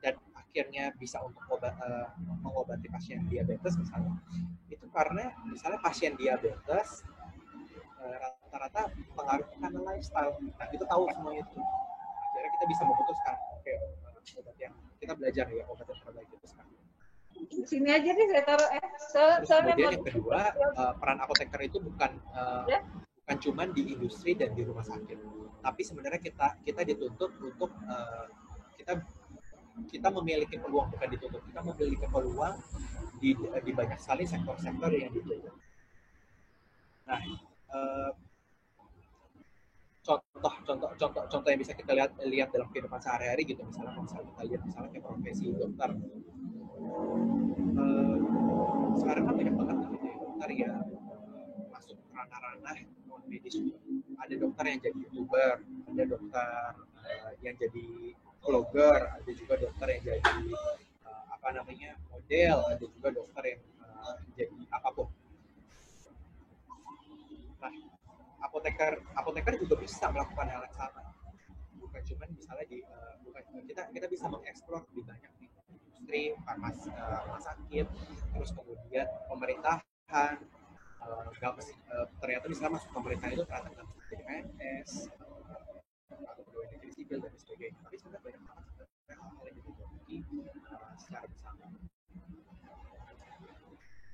dan akhirnya bisa untuk mengobati pasien diabetes misalnya? Itu karena misalnya pasien diabetes rata-rata pengaruhnya karena lifestyle. Nah, kita tahu semua itu. Jadi kita bisa memutuskan, oke, obat yang kita belajar ya, obat yang terbaik itu sekarang. Sini aja nih saya taruh. Kemudian yang kedua, peran apoteker itu bukan cuma di industri dan di rumah sakit, tapi sebenarnya kita dituntut untuk kita memiliki peluang, bukan dituntut, kita memiliki peluang di banyak sekali sektor-sektor yang dijaga. Nah, contoh yang bisa kita lihat dalam kehidupan sehari-hari gitu, misalnya kalau kita lihat misalnya kayak profesi dokter, sekarang kan banyak banget gitu ya dokter ya masuk ranah-ranah non medis. Ada dokter yang jadi youtuber, ada dokter yang jadi vlogger, ada juga dokter yang jadi model, ada juga dokter yang jadi apapun. Nah, apoteker juga bisa melakukan hal yang sama. Bukan cuma misalnya kita bisa mengeksplor lebih banyak di industri, rumah sakit, terus kemudian pemerintahan. Ternyata misalnya masuk pemerintah itu ternyata nggak bisa jadi PNS atau pegawai negeri sipil dan sebagainya. Tapi sebenarnya banyak banget hal yang dimiliki secara bersama.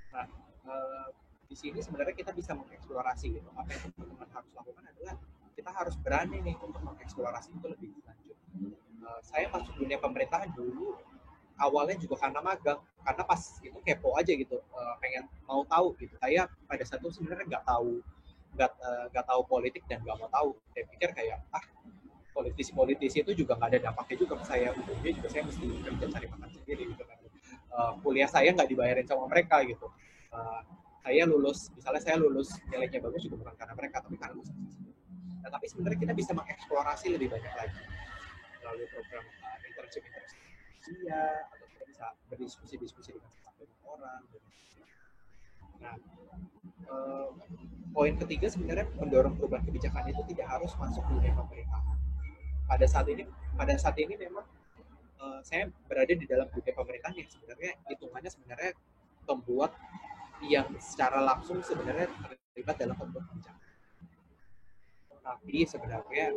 Nah, di sini sebenarnya kita bisa mengeksplorasi gitu. Apa yang teman-teman harus lakukan adalah kita harus berani nih untuk mengeksplorasi itu lebih lanjut. Saya masuk dunia pemerintahan dulu awalnya juga karena magang, karena pas itu kepo aja gitu, pengen mau tahu gitu. Saya pada saat itu sebenarnya nggak tahu politik dan nggak mau tahu. Saya pikir kayak politisi itu juga nggak ada dampaknya juga ke saya. Ujungnya juga saya mesti kerja cari makan sendiri gitu kan. Kuliah saya nggak dibayarin sama mereka gitu. Saya lulus nilainya bagus juga bukan karena mereka, tapi karena usaha sendiri. Nah, tapi sebenarnya kita bisa mengeksplorasi lebih banyak lagi melalui program internship atau kita bisa berdiskusi dengan banyak orang. Nah, poin ketiga sebenarnya mendorong perubahan kebijakan itu tidak harus masuk di dunia pemerintahan. Pada saat ini memang saya berada di dalam dunia pemerintahan yang sebenarnya hitungannya sebenarnya pembuat yang secara langsung sebenarnya terlibat dalam pembuat kebijakan. Tapi sebenarnya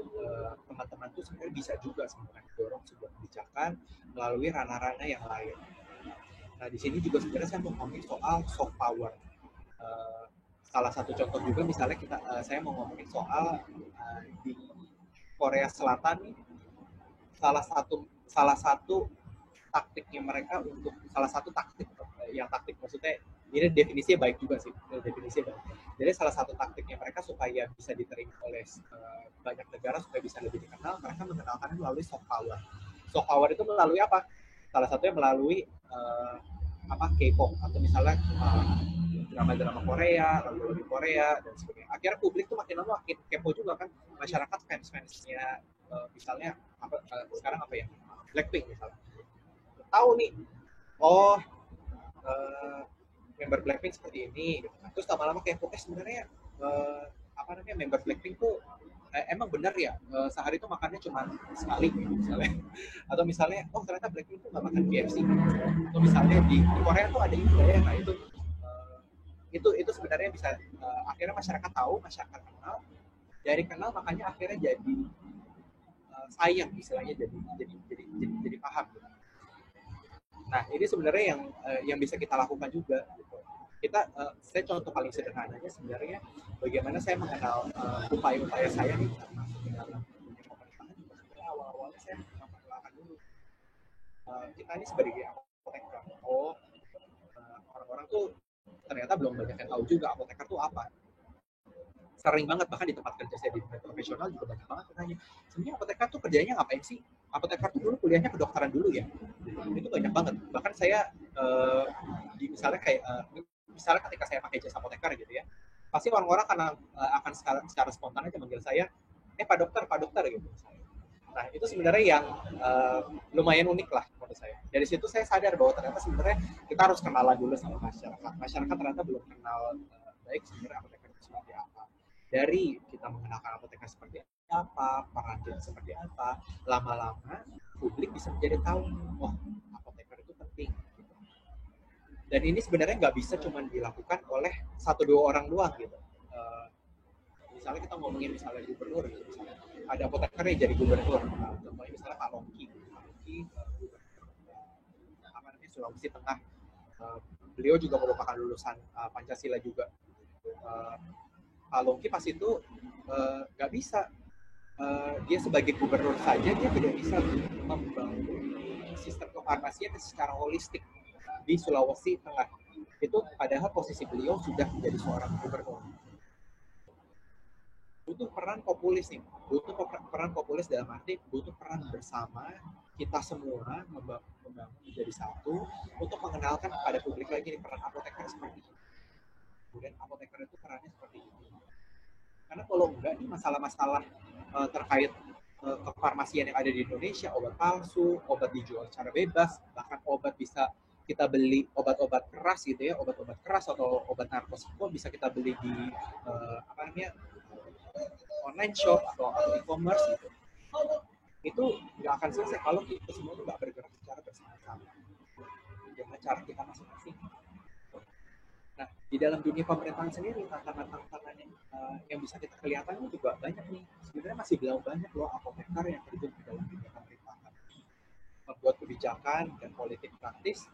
teman-teman itu sebenarnya bisa juga sebenarnya mendorong sebuah kebijakan melalui ranah-ranah yang lain. Nah di sini juga sebenarnya saya mau ngomongin soal soft power. Salah satu contoh juga misalnya saya mau ngomongin soal di Korea Selatan, salah satu taktiknya mereka untuk taktik maksudnya ini definisinya baik juga sih, definisinya baik. Jadi salah satu taktiknya mereka supaya bisa diterima oleh banyak negara, supaya bisa lebih dikenal, mereka mengenalkan melalui soft power. Soft power itu melalui apa? Salah satunya melalui K-pop atau misalnya drama-drama Korea, lagu-lagu Korea dan sebagainya. Akhirnya publik tuh makin lama makin kepo juga kan, masyarakat fans-fansnya misalnya sekarang apa ya, Blackpink misalnya, tahu nih, oh member Blackpink seperti ini, terus lama-lama kepo, sebenarnya member Blackpink tuh emang benar ya sehari itu makannya cuma sekali misalnya, atau misalnya ternyata Blackpink tuh nggak makan KFC, atau misalnya di Korea tuh ada ini ya, nah itu sebenarnya bisa akhirnya masyarakat tahu, masyarakat kenal, dari kenal makanya akhirnya jadi sayang istilahnya, jadi paham gitu. Nah, ini sebenarnya yang bisa kita lakukan juga. Gitu. Saya contoh paling sederhananya sebenarnya bagaimana saya mengenal upaya-upaya saya nih masuk ke dalam dunia pemerintahan. Sebenarnya awal-awalnya saya mengenalkan dulu. Kita ini sebagai apoteker. Orang-orang tuh ternyata belum banyak yang tahu juga apoteker tuh apa. Sering banget, bahkan di tempat kerja saya di dunia profesional juga banyak banget tanya, sebenarnya apoteker tuh kerjanya ngapain sih? Apoteker tuh dulu kuliahnya kedokteran dulu ya? Itu banyak banget. Bahkan saya misalnya ketika saya pakai jasa apoteker gitu ya, pasti orang-orang akan secara spontan aja manggil saya, Pak dokter gitu. Nah, itu sebenarnya yang lumayan unik lah menurut saya. Dari situ saya sadar bahwa ternyata sebenarnya kita harus kenalan dulu sama masyarakat. Masyarakat ternyata belum kenal baik sebenarnya apoteker itu seperti apa. Dari kita mengenalkan apoteker seperti apa, perannya seperti apa, lama-lama publik bisa menjadi tahu, apoteker itu penting. Dan ini sebenarnya nggak bisa cuma dilakukan oleh 1-2 orang doang gitu. Misalnya kita ngomongin misalnya gubernur gitu, misalnya ada apoteker yang jadi gubernur, contohnya misalnya Pak Longki gubernur Sulawesi Tengah, beliau juga merupakan lulusan Pancasila juga. Pak Longki pas itu nggak bisa, dia sebagai gubernur saja dia tidak bisa membangun sistem kefarmasian secara holistik di Sulawesi Tengah. Itu padahal posisi beliau sudah menjadi seorang gubernur. Butuh peran populis nih, butuh peran populis dalam arti butuh peran bersama kita semua membangun menjadi satu untuk mengenalkan kepada publik lagi nih peran apoteker seperti ini. Kemudian apoteker itu perannya seperti itu. Karena kalau enggak nih masalah-masalah terkait kefarmasian yang ada di Indonesia, obat palsu, obat dijual secara bebas, bahkan obat bisa kita beli, obat-obat keras gitu ya, obat-obat keras atau obat narkotika bisa kita beli di online shop atau e-commerce gitu. Itu nggak akan selesai kalau kita semua nggak bergerak secara bersama-sama dengan cara kita masing-masing. Nah, di dalam dunia pemerintahan sendiri, tantangan-tantangan yang bisa kita kelihatan juga banyak nih. Sebenarnya masih belum banyak loh apoteker yang terjun di dalam dunia pemerintahan. Membuat kebijakan dan politik praktis,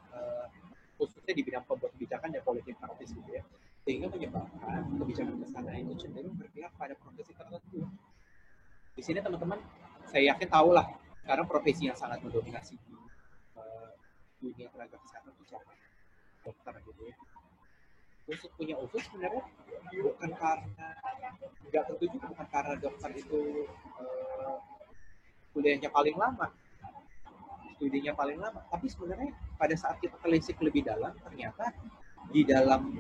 khususnya di bidang pembuat kebijakan dan politik praktis gitu ya. Sehingga menyebabkan kebijakan kesana itu cenderung berpihak pada profesi tertentu. Di sini teman-teman, saya yakin tahu lah, sekarang profesi yang sangat mendominasi di dunia tenaga kesehatan itu siapa? Dokter gitu ya. Untuk punya usus sebenarnya bukan karena, nggak tentu juga bukan karena dokter itu kuliahnya paling lama, studinya paling lama, tapi sebenarnya pada saat kita telisik lebih dalam, ternyata di dalam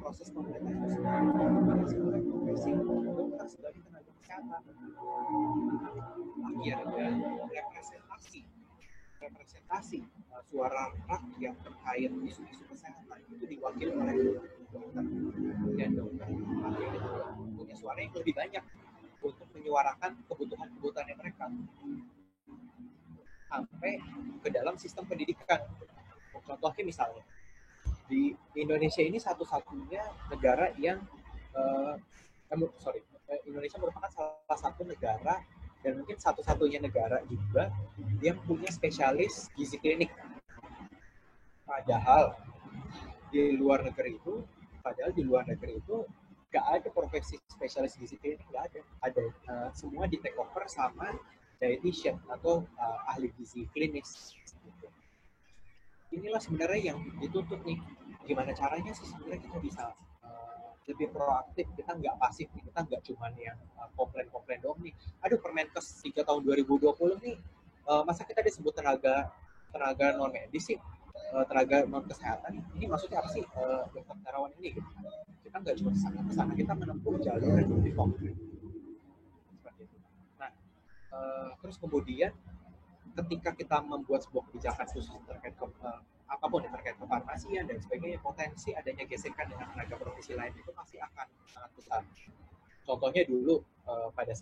proses pemerintahan itu sebenarnya profesi dokter sebagai tenaga kesehatan. Akhirnya representasi suara rakyat terkait isu-isu kesehatan itu diwakili oleh dokter, dan dokter akhirnya punya suara yang lebih banyak untuk menyuarakan kebutuhan-kebutuhannya mereka sampai ke dalam sistem pendidikan. Contohnya misalnya di Indonesia ini satu-satunya negara yang Indonesia merupakan salah satu negara dan mungkin satu-satunya negara juga yang punya spesialis gizi klinik. Padahal di luar negeri itu nggak ada profesi spesialis gizi klinik, nggak ada. Ada semua di take over sama dietitian atau ahli gizi klinis. Inilah sebenarnya yang dituntut nih gimana caranya sih sebenarnya kita bisa lebih proaktif, kita nggak pasif, kita nggak cuma yang komplain-komplain doang nih. Aduh, Permenkes 3 tahun 2020 nih, masa kita disebut tenaga non medis sih, tenaga non kesehatan. Ini maksudnya apa sih dokter terawan ini? Gitu. Kita nggak cuma kesana, kita menempuh jalur yang lebih konkret. Seperti itu. Nah, terus kemudian ketika kita membuat sebuah kebijakan khusus terkait apapun yang terkait kefarmasian dan sebagainya, potensi adanya gesekan dengan tenaga profesi lain itu pasti akan sangat besar. Contohnya dulu pada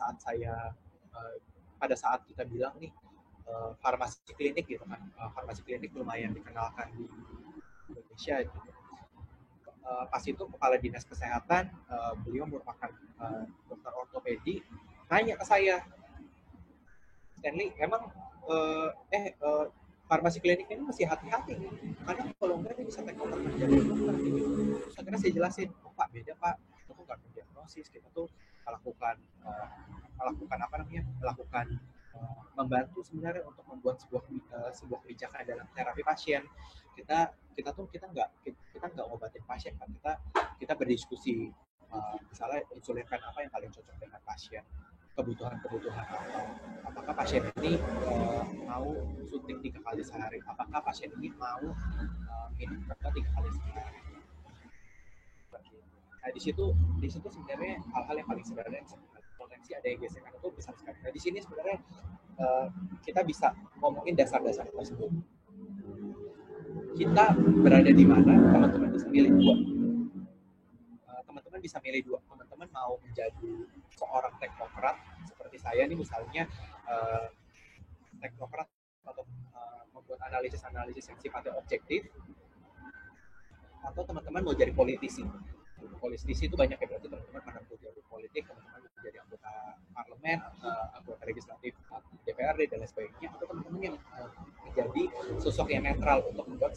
saat kita bilang nih farmasi klinik gitu kan, farmasi klinik lumayan dikenalkan di Indonesia gitu. Pas itu kepala dinas kesehatan, beliau merupakan dokter ortopedi, nanya ke saya, Stanley, emang farmasi klinik ini masih hati-hati karena kalau enggak dia bisa take over menjadi dokter gitu. Terus akhirnya saya jelasin, Pak, beda Pak, itu bukan mendiagnosis, kita tuh melakukan membantu sebenarnya untuk membuat sebuah kebijakan dalam terapi pasien. Kita nggak ngobatin pasien kan, kita berdiskusi misalnya insulinkan apa yang paling cocok dengan pasien, kebutuhan apakah pasien ini mau suntik 3 kali sehari, apakah pasien ini mau minum obat 3 kali sehari. Nah, di situ sebenarnya hal-hal yang paling sederhana, potensi ada yang gesekan itu besar sekali. Nah, di sini sebenarnya kita bisa ngomongin dasar-dasar tersebut. Kita berada di mana, teman-teman bisa milih dua. Teman-teman mau menjadi seorang teknokrat seperti saya nih misalnya, teknokrat atau membuat analisis yang sifatnya objektif, atau teman-teman mau jadi politisi. Politisi itu banyak ya, berarti teman-teman menempuh jalur politik, teman-teman menjadi anggota parlemen, anggota legislatif DPRD dan lain sebagainya, atau teman-teman yang menjadi sosok yang netral untuk membuat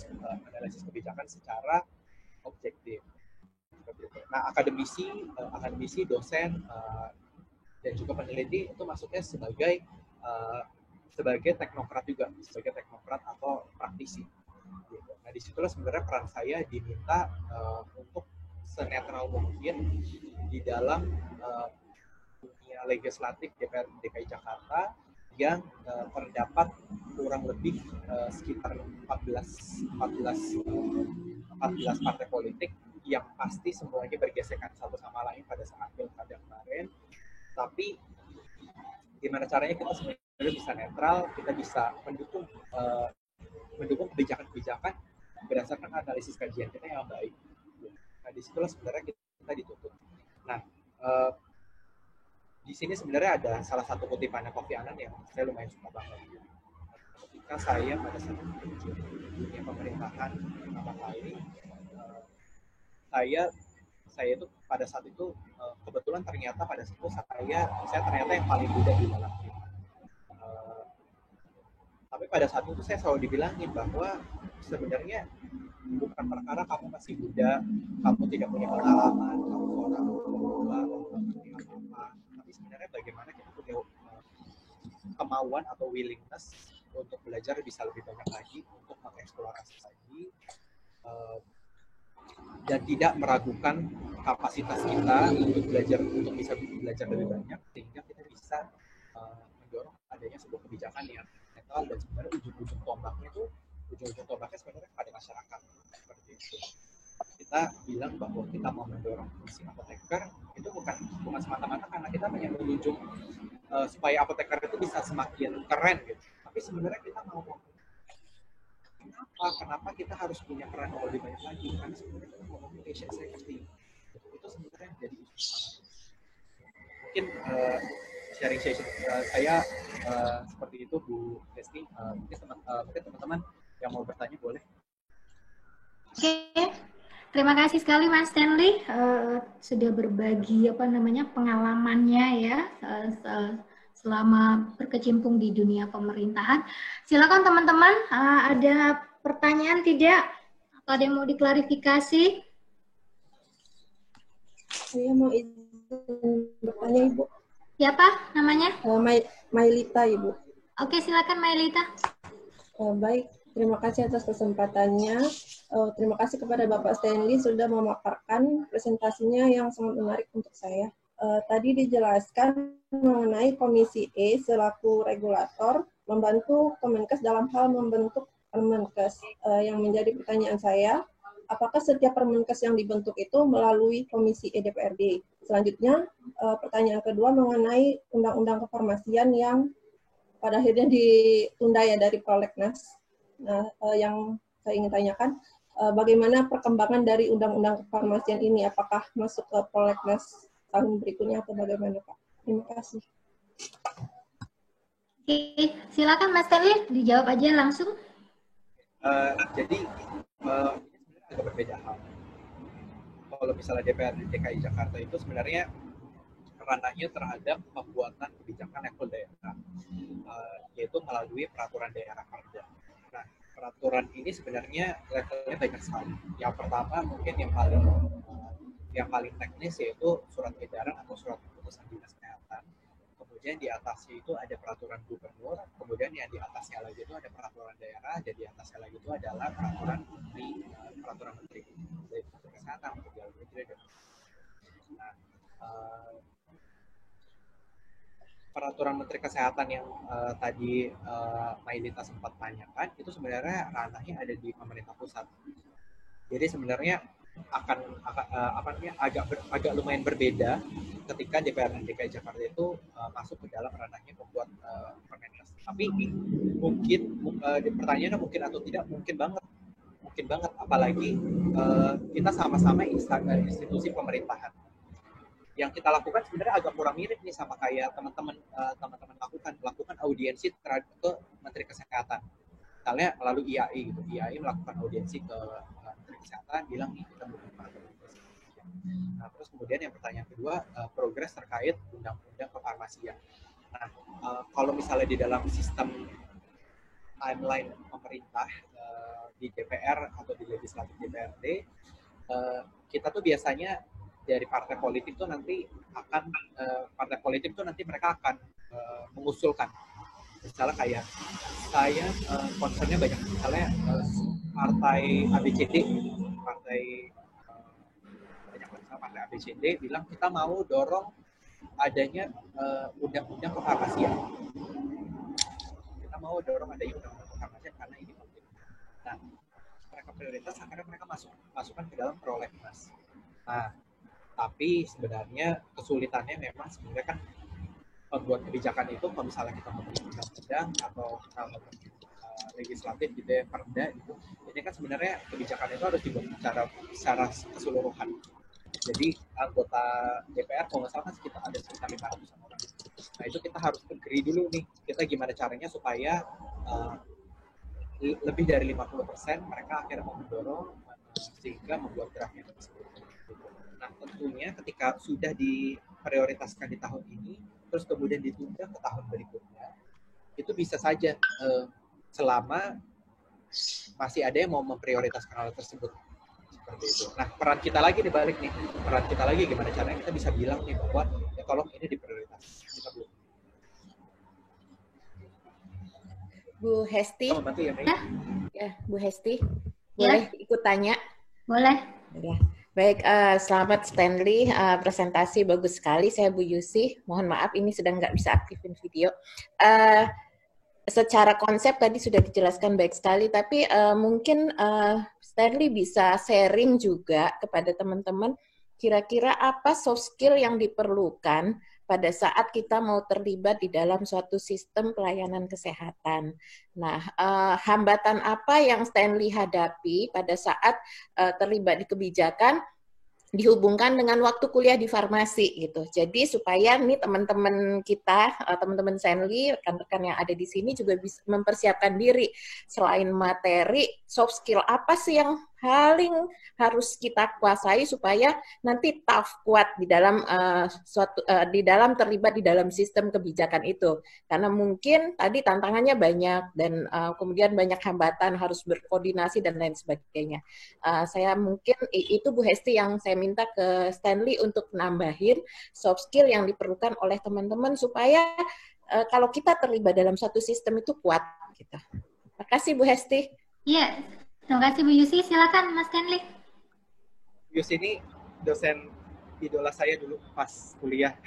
analisis kebijakan secara objektif. Nah, akademisi, dosen, dan juga peneliti itu masuknya sebagai teknokrat juga, sebagai teknokrat atau praktisi. Nah, disitulah sebenarnya peran saya diminta untuk senetral mungkin di dalam dunia legislatif DPR DKI Jakarta yang terdapat kurang lebih sekitar 14 partai politik yang pasti semuanya bergesekan satu sama lain pada saat pilkada kemarin. Tapi gimana caranya kita sebenarnya bisa netral, kita bisa mendukung kebijakan-kebijakan berdasarkan analisis kajian kita yang baik. Nah, disitulah sebenarnya kita dituntut. Nah, di sini sebenarnya ada salah satu kutipannya Kofi Annan yang saya lumayan suka banget. Ketika saya pada saat menuju dunia pemerintahan pertama kali, saya itu pada saat itu kebetulan ternyata pada saat itu saya ternyata yang paling muda di dalam tim. Tapi pada saat itu saya selalu dibilangin bahwa sebenarnya bukan perkara kamu masih muda, kamu tidak punya pengalaman, kamu orang tua, kamu ngerti apa-apa. Tapi sebenarnya bagaimana kita punya kemauan atau willingness untuk belajar bisa lebih banyak lagi, untuk mengeksplorasi lagi, dan tidak meragukan kapasitas kita untuk bisa belajar lebih banyak, sehingga kita bisa mendorong adanya sebuah kebijakan yang netral dan sebenarnya ujung-ujung tombaknya sebenarnya pada masyarakat. Seperti itu. Kita bilang bahwa kita mau mendorong fungsi apoteker itu bukan semata-mata karena kita pengen menunjuk supaya apoteker itu bisa semakin keren gitu. Tapi sebenarnya kita mau kenapa kita harus punya peran yang lebih banyak lagi, karena sebenarnya kita mau patient safety. Itu sebenarnya jadi mungkin sharing session saya seperti itu, Bu Desti. Mungkin teman-teman yang mau bertanya boleh. Oke, terima kasih sekali Mas Stanley sudah berbagi pengalamannya ya selama berkecimpung di dunia pemerintahan. Silakan teman-teman, ada pertanyaan tidak? Atau ada yang mau diklarifikasi? Saya mau bertanya, Ibu. Siapa namanya? Mailita, Ibu. Oke, silakan Mailita. Baik, Terima kasih atas kesempatannya. Terima kasih kepada Bapak Stanley sudah memaparkan presentasinya yang sangat menarik untuk saya. Tadi dijelaskan mengenai Komisi E selaku regulator membantu Kemenkes dalam hal membentuk Permenkes. Yang menjadi pertanyaan saya, apakah setiap Permenkes yang dibentuk itu melalui Komisi E DPRD? Selanjutnya, pertanyaan kedua mengenai Undang-Undang Kefarmasian yang pada akhirnya ditunda ya dari Prolegnas. Nah, yang saya ingin tanyakan, bagaimana perkembangan dari Undang-Undang Kefarmasian ini? Apakah masuk ke Prolegnas tahun berikutnya atau bagaimana, Pak? Terima kasih. Oke, silakan Mas Stanley dijawab aja langsung. Jadi ini agak berbeda hal. Kalau misalnya DPRD DKI Jakarta itu sebenarnya ranahnya terhadap pembuatan kebijakan level daerah, yaitu melalui peraturan daerah Perda. Nah, peraturan ini sebenarnya levelnya banyak sekali. Yang pertama mungkin yang paling teknis yaitu surat edaran atau surat keputusan dinas kesehatan. Kemudian di atasnya itu ada peraturan gubernur, kemudian yang di atasnya lagi itu ada peraturan daerah, dan di atasnya lagi itu adalah peraturan menteri kesehatan untuk dalam negeri. Nah, peraturan Menteri Kesehatan yang tadi Mailita sempat tanyakan itu sebenarnya ranahnya ada di pemerintah pusat. Jadi sebenarnya agak lumayan berbeda ketika DPRD DKI Jakarta itu masuk ke dalam ranahnya membuat Permenkes. Tapi mungkin pertanyaannya mungkin atau tidak, mungkin banget apalagi kita sama-sama institusi pemerintahan. Yang kita lakukan sebenarnya agak kurang mirip nih sama kayak teman-teman melakukan audiensi terhadap ke Menteri Kesehatan. Misalnya melalui IAI gitu. IAI melakukan audiensi ke Menteri Kesehatan, bilang nih kita butuh peraturan. Nah, terus kemudian yang pertanyaan kedua, progres terkait undang-undang kefarmasian. Nah, kalau misalnya di dalam sistem timeline pemerintah di DPR atau di legislatif DPRD, kita tuh biasanya dari partai politik tuh nanti mereka akan mengusulkan. Misalnya kayak saya concernnya banyak, misalnya partai ABCD, partai ABCD bilang kita mau dorong adanya undang-undang kefarmasian. Kita mau dorong adanya undang-undang kefarmasian karena ini penting. Nah, mereka prioritas akhirnya mereka masukkan ke dalam prolegnas. Nah, tapi sebenarnya kesulitannya memang sebenarnya kan pembuat kebijakan itu kalau misalnya kita membuat undang-undang atau kita legislatif gitu ya, perda gitu, ini kan sebenarnya kebijakan itu harus dibuat secara keseluruhan. Jadi anggota DPR kalau nggak salah kan sekitar 500 orang. Nah itu kita harus agree dulu nih, kita gimana caranya supaya lebih dari 50% mereka akhirnya mau mendorong sehingga membuat draftnya tersebut. Nah tentunya ketika sudah diprioritaskan di tahun ini, terus kemudian ditunda ke tahun berikutnya, itu bisa saja selama masih ada yang mau memprioritaskan hal tersebut. Seperti itu. Nah peran kita lagi dibalik nih, peran kita lagi gimana caranya kita bisa bilang nih bahwa ya tolong ini diprioritas. Kita belum. Bu Hesti, Ya, Bu Hesti, boleh ikut tanya? boleh. Ya. Baik, selamat Stanley, presentasi bagus sekali. Saya Bu Yusi, mohon maaf ini sedang nggak bisa aktifin video. Secara konsep tadi sudah dijelaskan baik sekali, tapi mungkin Stanley bisa sharing juga kepada teman-teman kira-kira apa soft skill yang diperlukan pada saat kita mau terlibat di dalam suatu sistem pelayanan kesehatan. Nah, hambatan apa yang Stanley hadapi pada saat terlibat di kebijakan dihubungkan dengan waktu kuliah di farmasi gitu. Jadi supaya nih teman-teman kita, teman-teman Stanley, rekan-rekan yang ada di sini juga bisa mempersiapkan diri. Selain materi, soft skill apa sih yang paling harus kita kuasai supaya nanti tough, kuat di dalam di dalam terlibat di dalam sistem kebijakan itu. Karena mungkin tadi tantangannya banyak dan kemudian banyak hambatan, harus berkoordinasi dan lain sebagainya. Saya mungkin itu Bu Hesti yang saya minta ke Stanley untuk nambahin soft skill yang diperlukan oleh teman-teman supaya kalau kita terlibat dalam satu sistem itu kuat gitu. Terima kasih Bu Hesti. Iya, terima kasih Bu Yusi. Silakan Mas Stanley. Yus ini dosen idola saya dulu pas kuliah.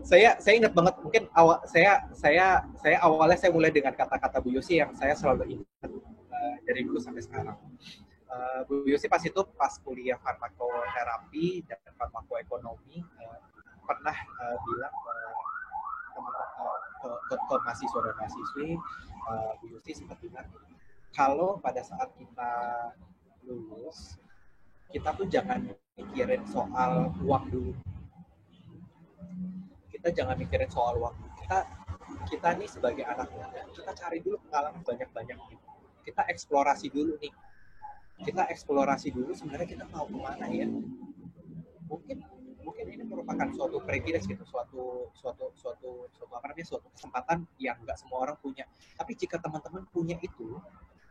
saya ingat banget, mungkin saya awalnya saya mulai dengan kata-kata Bu Yusi yang saya selalu ingat dari dulu sampai sekarang. Bu Yusi pas kuliah farmakoterapi dan farmakoekonomi pernah bilang ke mahasiswa dan mahasiswi, Bu Yusi sempat bilang, kalau pada saat kita lulus, kita tuh jangan mikirin soal uang dulu. Kita jangan mikirin soal uang. Kita nih sebagai anak muda, kita cari dulu pengalaman banyak-banyak. Kita eksplorasi dulu nih. Kita eksplorasi dulu sebenarnya kita mau kemana ya. Mungkin ini merupakan suatu privilege gitu, suatu kesempatan yang nggak semua orang punya. Tapi jika teman-teman punya itu,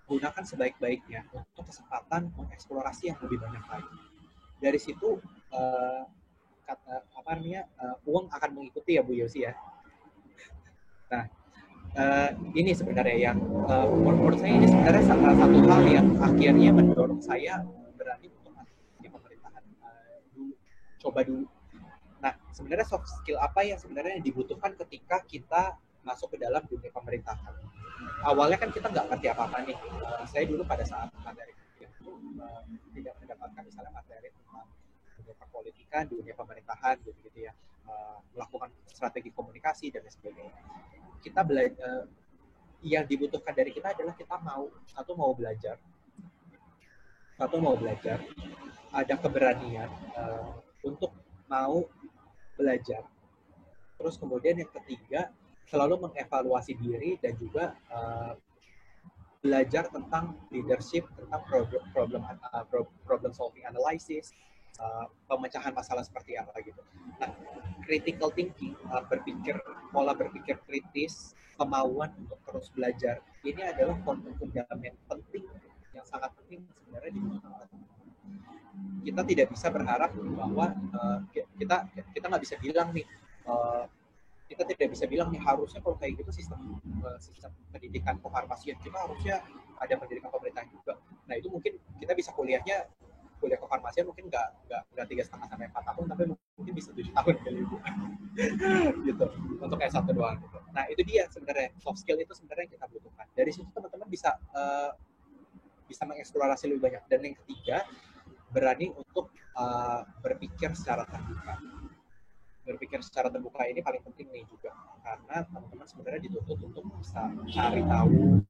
gunakan sebaik-baiknya untuk kesempatan mengeksplorasi yang lebih banyak lagi. Dari situ uang akan mengikuti ya Bu Yosi ya. Nah, ini sebenarnya yang menurut saya ini sebenarnya salah satu hal yang akhirnya mendorong saya berani untuk masuk di pemerintahan dulu, coba dulu. Nah, sebenarnya soft skill apa yang sebenarnya dibutuhkan ketika kita masuk ke dalam dunia pemerintahan? Awalnya kan kita nggak ngerti apa-apa nih. Saya dulu pada saat materi itu tidak mendapatkan misalnya materi tentang dunia perpolitikan, dunia pemerintahan, gitu ya, melakukan strategi komunikasi dan sebagainya. Kita belajar, yang dibutuhkan dari kita adalah kita mau belajar, ada keberanian untuk mau belajar. Terus kemudian yang ketiga, selalu mengevaluasi diri dan juga belajar tentang leadership, tentang problem solving analysis, pemecahan masalah seperti apa gitu. Nah, critical thinking, pola berpikir kritis, kemauan untuk terus belajar, ini adalah fundamental penting yang sangat penting sebenarnya di masyarakat. Kita tidak bisa berharap bahwa kita nggak bisa bilang nih. Kita tidak bisa bilang nih harusnya kalau kayak gitu sistem pendidikan kefarmasian kita harusnya ada pendidikan pemerintahan juga. Nah itu mungkin kita bisa kuliah kefarmasian mungkin nggak 3,5 sampai 4 tahun, tapi mungkin bisa 7 tahun kali gitu untuk S1 doang gitu. Nah itu dia sebenarnya soft skill itu sebenarnya yang kita butuhkan. Dari situ teman-teman bisa mengeksplorasi lebih banyak. Dan yang ketiga, berani untuk berpikir secara terbuka. Berpikir secara terbuka ini paling penting nih juga, karena teman-teman sebenarnya dituntut untuk bisa cari tahu,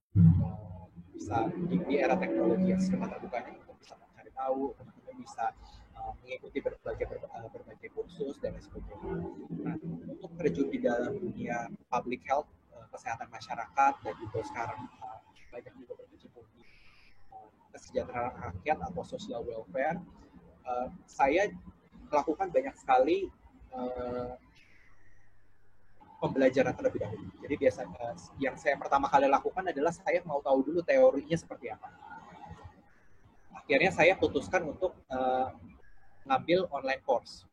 bisa di era teknologi yang serba terbuka ini untuk bisa mencari tahu, teman-teman bisa mengikuti berbagai kursus dan sebagainya. Nah, untuk terjun di dalam dunia public health, kesehatan masyarakat, dan juga sekarang banyak juga berkecimpung di kesejahteraan rakyat atau social welfare, saya melakukan banyak sekali pembelajaran terlebih dahulu. Jadi biasanya yang saya pertama kali lakukan adalah saya mau tahu dulu teorinya seperti apa. Akhirnya saya putuskan untuk ngambil online course,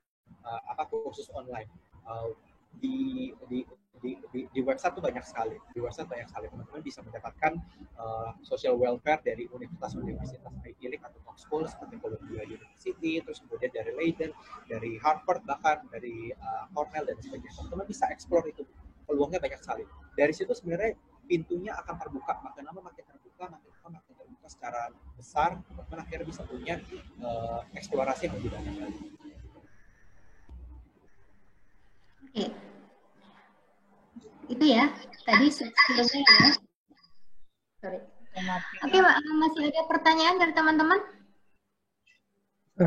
kursus online. Di website tuh banyak sekali. Teman-teman bisa mendapatkan social welfare dari universitas Ivy League atau top school seperti Columbia University, terus kemudian dari Leiden, dari Harvard, bahkan dari Cornell dan sebagainya. Teman-teman bisa explore itu, peluangnya banyak sekali. Dari situ sebenarnya pintunya akan terbuka, makin lama makin terbuka secara besar, teman-teman akhirnya bisa punya eksplorasi yang lebih banyak lagi. Oke. Itu ya, tadi skillnya ya. Sorry. Oke, masih ada pertanyaan dari teman-teman?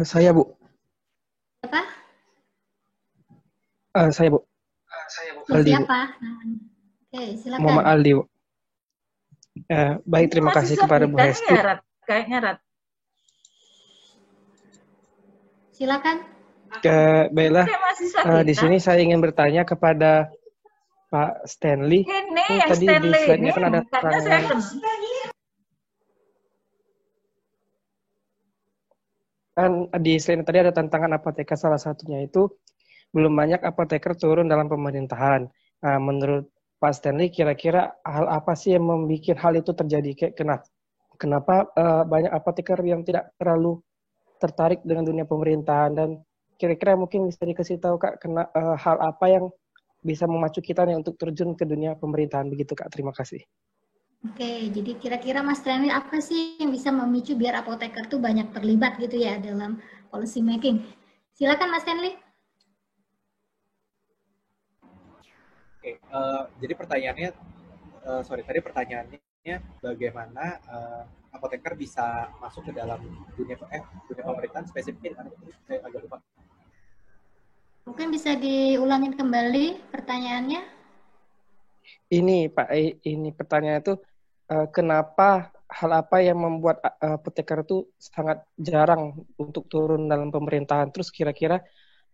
Saya, Bu. Siapa? Saya, Bu. Aldi, siapa? Oke, silakan. Muhammad Aldi, Bu. Baik, terima kasih kepada Bu Hesti. Kayaknya Rat. Silakan. Baiklah, di sini saya ingin bertanya kepada Pak Stanley. Ini yang tadi Stanley di slide-nya ini, kan ada di slide tadi ada tantangan apoteker, salah satunya itu belum banyak apoteker turun dalam pemerintahan. Menurut Pak Stanley, kira-kira hal apa sih yang membuat hal itu terjadi? Kayak kenapa banyak apoteker yang tidak terlalu tertarik dengan dunia pemerintahan, dan kira-kira mungkin bisa dikasih tahu Kak, hal apa yang bisa memacu kita nih untuk terjun ke dunia pemerintahan begitu Kak? Terima kasih. Oke, jadi kira-kira Mas Stanley apa sih yang bisa memicu biar apoteker tuh banyak terlibat gitu ya dalam policy making? Silakan Mas Stanley. Oke, jadi pertanyaannya, tadi pertanyaannya bagaimana apoteker bisa masuk ke dalam dunia pemerintahan spesifik? Saya agak lupa. Mungkin bisa diulangin kembali pertanyaannya. Ini Pak, ini pertanyaan itu kenapa hal apa yang membuat apoteker itu sangat jarang untuk turun dalam pemerintahan? Terus kira-kira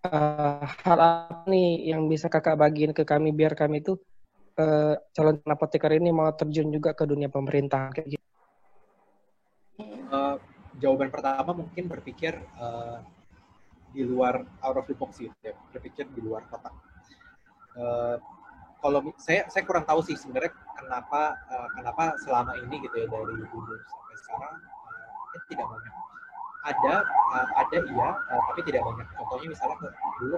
hal apa nih yang bisa Kakak bagiin ke kami biar kami itu calon apoteker ini mau terjun juga ke dunia pemerintahan kayak gitu? Jawaban pertama mungkin berpikir di luar out of the box gitu ya, berpikir di luar kotak. Kalau saya kurang tahu sih sebenarnya kenapa selama ini gitu ya dari dulu sampai sekarang tidak banyak. Ada iya, tapi tidak banyak. Contohnya misalnya dulu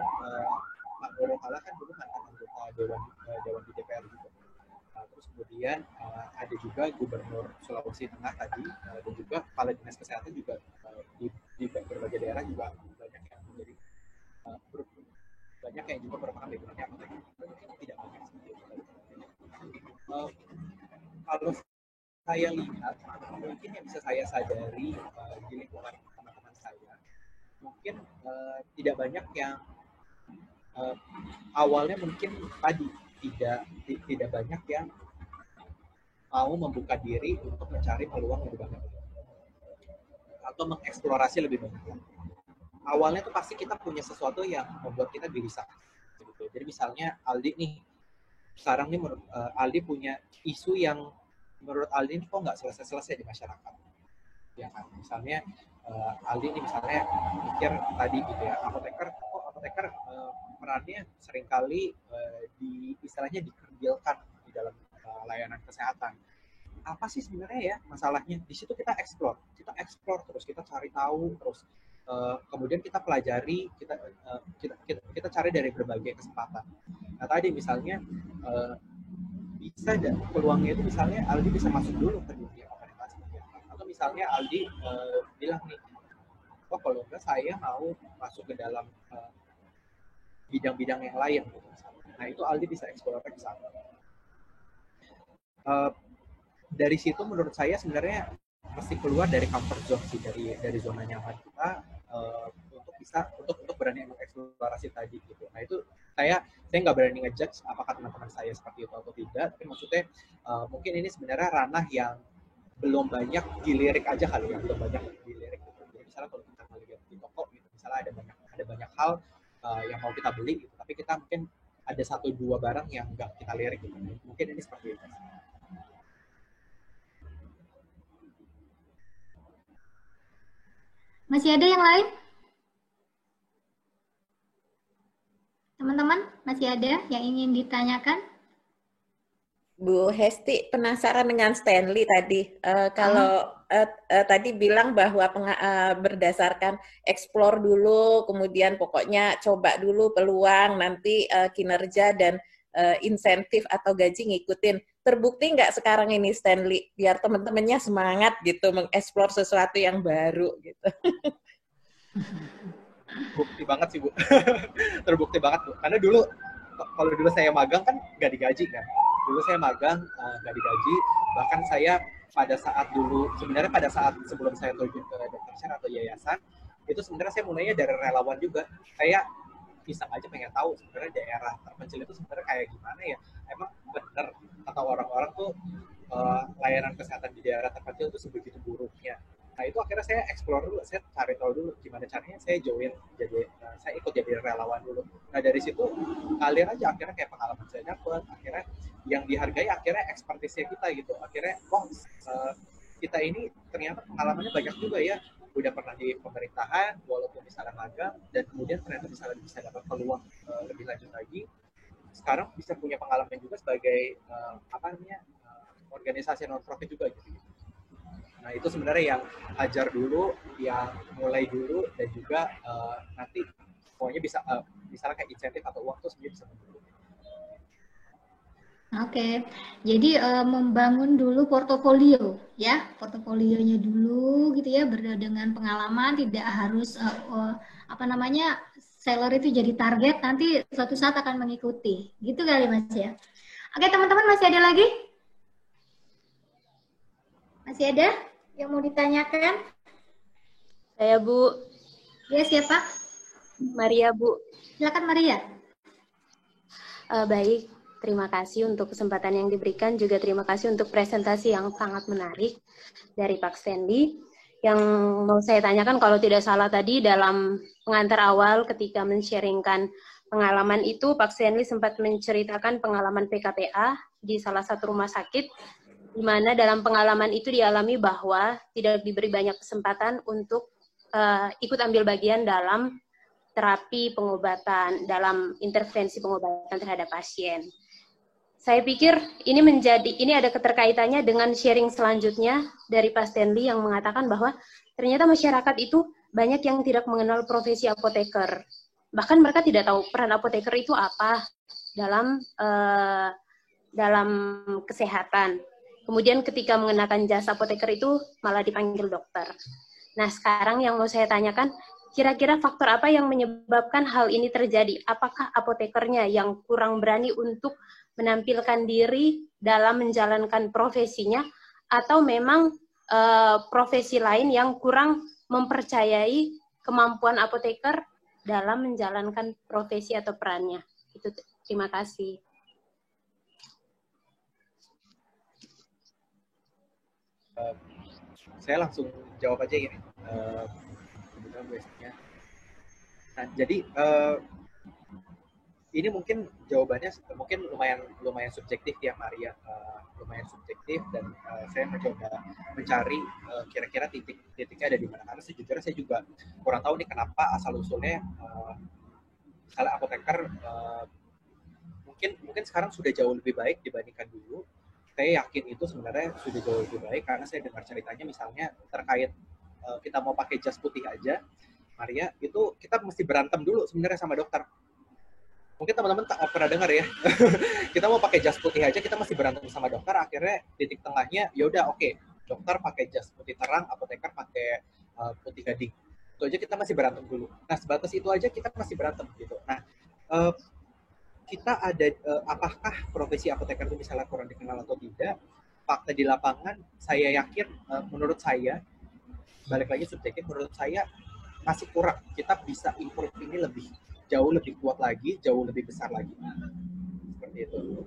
Pak Nurul Kala kan dulu mantan anggota dewan di DPR gitu. Terus kemudian ada juga Gubernur Sulawesi Tengah tadi, dan juga Kepala Dinas Kesehatan juga di berbagai daerah juga banyak yang menjadi banyak yang juga merupakan background-nya apoteker. Tidak banyak kalau saya lihat, mungkin yang bisa saya sadari di lingkungan teman-teman saya, mungkin tidak banyak yang awalnya mungkin tadi tidak banyak yang mau membuka diri untuk mencari peluang lebih banyak atau mengeksplorasi lebih banyak. Awalnya tuh pasti kita punya sesuatu yang membuat kita gelisah. Gitu. Jadi misalnya Aldi nih, sekarang nih Aldi punya isu yang menurut Aldi ini kok nggak selesai-selesai di masyarakat. Ya kan? Misalnya Aldi ini misalnya mikir tadi gitu ya, apoteker perannya seringkali istilahnya dikerdilkan di dalam layanan kesehatan. Apa sih sebenarnya ya masalahnya? Di situ kita explore terus, kita cari tahu terus, kemudian kita pelajari, kita cari dari berbagai kesempatan. Nah tadi misalnya bisa peluangnya itu misalnya Aldi bisa masuk dulu ke dunia komunikasi, atau misalnya Aldi bilang nih, oh kalau enggak saya mau masuk ke dalam bidang-bidang yang lain gitu. Nah itu Aldi bisa eksplor ke sana. Dari situ menurut saya sebenarnya mesti keluar dari comfort zone sih, dari zona nyaman kita, untuk berani mengeksplorasi tadi gitu. Nah itu saya nggak berani ngejudge apakah teman-teman saya seperti itu atau tidak, tapi maksudnya mungkin ini sebenarnya ranah yang belum banyak dilirik aja kali ya, belum banyak dilirik gitu. Jadi misalnya kalau kita melihat di toko gitu, misalnya ada banyak hal yang mau kita beli gitu, tapi kita mungkin ada 1-2 barang yang nggak kita lirik gitu. Mungkin ini seperti itu. Masih ada yang lain? Teman-teman, masih ada yang ingin ditanyakan? Bu Hesti, penasaran dengan Stanley tadi. Kalau tadi bilang bahwa berdasarkan explore dulu, kemudian pokoknya coba dulu peluang, nanti kinerja dan insentif atau gaji ngikutin. Terbukti nggak sekarang ini Stanley, biar teman-temannya semangat gitu mengeksplor sesuatu yang baru gitu. Bukti banget sih Bu. Terbukti banget Bu. Karena kalau dulu saya magang kan nggak digaji kan. Dulu saya magang nggak digaji. Bahkan saya pada saat sebelum saya terjun ke dokter share atau yayasan, itu sebenarnya saya mulainya dari relawan juga. Saya iseng aja pengen tahu sebenarnya daerah terpencil itu sebenarnya kayak gimana ya. Emang benar atau orang-orang tuh layanan kesehatan di daerah terpencil itu sebegitu buruknya. Nah itu akhirnya saya explore dulu, saya cari tahu dulu gimana caranya saya saya ikut jadi relawan dulu. Nah dari situ ngalir aja, akhirnya kayak pengalaman saya dapat, akhirnya yang dihargai akhirnya ekspertisnya kita gitu. Akhirnya kita ini ternyata pengalamannya banyak juga ya, udah pernah di pemerintahan walaupun misalnya magang, dan kemudian ternyata bisa dapat peluang lebih lanjut lagi. sekarang bisa punya pengalaman juga sebagai organisasi non profit juga gitu. Nah itu sebenarnya yang ajar dulu, yang mulai dulu, dan juga nanti pokoknya bisa misalnya kayak insentif atau uang tuh sebenarnya bisa dulu. Oke, jadi membangun dulu portofolio, ya, portofolionya dulu, gitu ya, dengan pengalaman, tidak harus seller itu jadi target, nanti suatu saat akan mengikuti, gitu kali Mas ya. Oke, teman-teman masih ada lagi? Masih ada yang mau ditanyakan? Saya Bu. Ya, siapa? Maria Bu. Silakan Maria. Baik, terima kasih untuk kesempatan yang diberikan, juga terima kasih untuk presentasi yang sangat menarik dari Pak Stanley. Yang mau saya tanyakan, kalau tidak salah tadi dalam pengantar awal ketika men-sharingkan pengalaman itu, Pak Stanley sempat menceritakan pengalaman PKPA di salah satu rumah sakit, di mana dalam pengalaman itu dialami bahwa tidak diberi banyak kesempatan untuk ikut ambil bagian dalam terapi pengobatan, dalam intervensi pengobatan terhadap pasien. Saya pikir ini ada keterkaitannya dengan sharing selanjutnya dari Pak Stanley yang mengatakan bahwa ternyata masyarakat itu banyak yang tidak mengenal profesi apoteker. Bahkan mereka tidak tahu peran apoteker itu apa dalam kesehatan. Kemudian ketika mengenakan jasa apoteker itu malah dipanggil dokter. Nah, sekarang yang mau saya tanyakan, kira-kira faktor apa yang menyebabkan hal ini terjadi? Apakah apotekernya yang kurang berani untuk menampilkan diri dalam menjalankan profesinya, atau memang profesi lain yang kurang mempercayai kemampuan apoteker dalam menjalankan profesi atau perannya? Itu, terima kasih. Saya langsung jawab aja ini. Nah, jadi ini mungkin jawabannya mungkin lumayan subjektif ya Maria, lumayan subjektif, dan saya mencoba mencari kira-kira titiknya ada di mana. Karena sejujurnya saya juga kurang tahu nih kenapa asal usulnya misalnya apoteker mungkin sekarang sudah jauh lebih baik dibandingkan dulu. Saya yakin itu sebenarnya sudah jauh lebih baik karena saya dengar ceritanya misalnya terkait kita mau pakai jas putih aja, Maria, itu kita mesti berantem dulu sebenarnya sama dokter. Mungkin teman-teman pernah dengar ya, kita mau pakai jas putih aja kita mesti berantem sama dokter, akhirnya titik tengahnya ya udah oke, dokter pakai jas putih terang, apoteker pakai putih gading. Itu aja kita masih berantem dulu. Nah, sebatas itu aja kita masih berantem gitu. Nah, kita ada apakah profesi apoteker itu misalnya kurang dikenal atau tidak? Fakta di lapangan, saya yakin menurut saya, balik lagi subjektif, menurut saya masih kurang. Kita bisa improve ini jauh lebih kuat lagi, jauh lebih besar lagi. Seperti itu.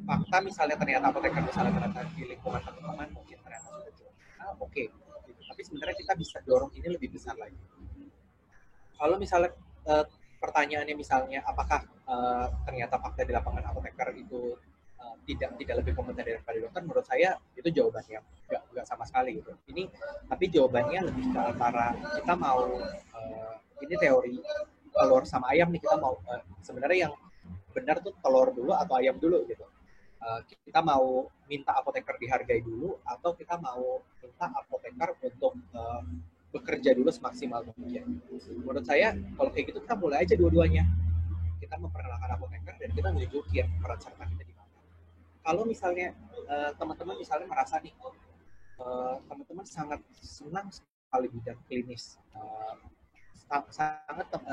Fakta misalnya ternyata apoteker misalnya ternyata di lingkungan teman-teman mungkin ternyata sudah jual. Oke. Gitu. Tapi sebenarnya kita bisa dorong ini lebih besar lagi. Kalau misalnya pertanyaannya misalnya apakah ternyata fakta di lapangan apoteker itu tidak lebih kompeten daripada dokter, menurut saya itu jawabannya nggak sama sekali gitu. Ini tapi jawabannya lebih ke antara kita mau ini teori telur sama ayam nih, kita mau sebenarnya yang benar tuh telur dulu atau ayam dulu gitu. Kita mau minta apoteker dihargai dulu atau kita mau minta apoteker untuk bekerja dulu semaksimal mungkin. Menurut saya kalau kayak gitu kita mulai aja dua-duanya. Kita memperkenalkan apoteker dan kita nunjukin peran serta kita di mana. Kalau misalnya teman-teman misalnya merasa nih teman-teman sangat senang sekali bidang klinis,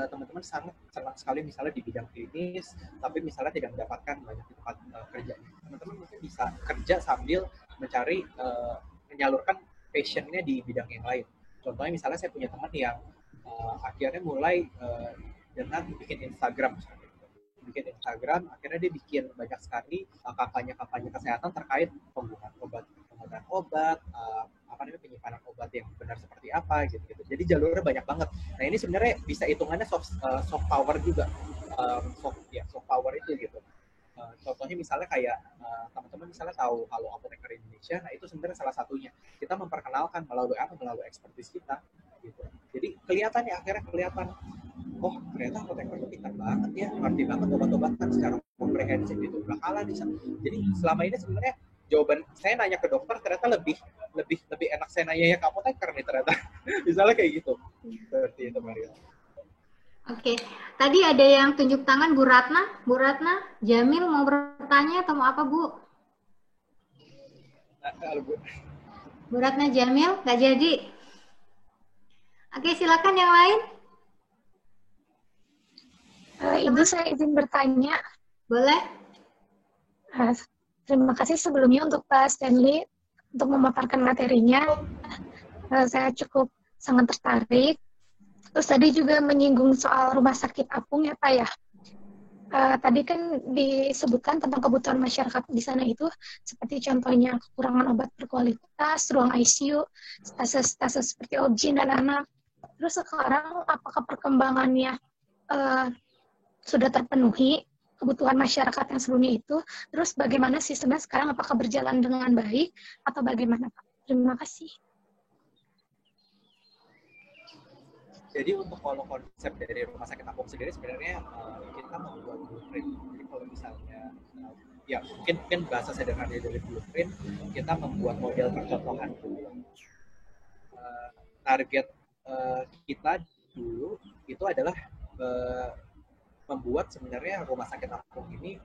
teman-teman sangat senang sekali misalnya di bidang klinis, tapi misalnya tidak mendapatkan banyak di tempat kerja. Teman-teman mungkin bisa kerja sambil mencari menyalurkan passion-nya di bidang yang lain. Contohnya misalnya saya punya teman yang akhirnya mulai dengan bikin Instagram misalnya. Bikin Instagram, akhirnya dia bikin banyak sekali kampanye-kampanye kesehatan terkait penggunaan obat, penyimpanan obat yang benar seperti apa gitu. Jadi jalurnya banyak banget. Nah ini sebenarnya bisa hitungannya soft power juga, soft power itu gitu. Contohnya misalnya kayak teman-teman misalnya tahu Halo Apoteker Indonesia, nah itu sebenarnya salah satunya kita memperkenalkan melalui expertise kita gitu. Jadi akhirnya kelihatan, oh ternyata apoteker itu pintar banget ya, ngerti banget obat-obatan secara komprehensif itu bakalan bisa. Jadi selama ini sebenarnya jawaban saya nanya ke dokter ternyata lebih enak saya nanya ke apoteker nih ternyata. Misalnya kayak gitu. Seperti itu Maria. Oke, tadi ada yang tunjuk tangan Bu Ratna. Bu Ratna, Jamil mau bertanya atau mau apa Bu? Bu Ratna Jamil, nggak jadi. Oke, silakan yang lain. Ibu, saya izin bertanya. Boleh. Terima kasih sebelumnya untuk Pak Stanley untuk memaparkan materinya. Saya cukup sangat tertarik. Terus tadi juga menyinggung soal rumah sakit apung ya Pak ya. Tadi kan disebutkan tentang kebutuhan masyarakat di sana itu seperti contohnya kekurangan obat berkualitas, ruang ICU, stase seperti OB dan anak. Terus sekarang apakah perkembangannya sudah terpenuhi kebutuhan masyarakat yang sebelumnya itu? Terus bagaimana sistemnya sekarang? Apakah berjalan dengan baik atau bagaimana Pak? Terima kasih. Jadi untuk kalau konsep dari rumah sakit apung sendiri sebenarnya kita membuat blueprint. Jadi kalau misalnya ya mungkin bahasa sederhana dari blueprint, kita membuat model percontohan dulu. Target kita dulu itu adalah membuat sebenarnya rumah sakit apung ini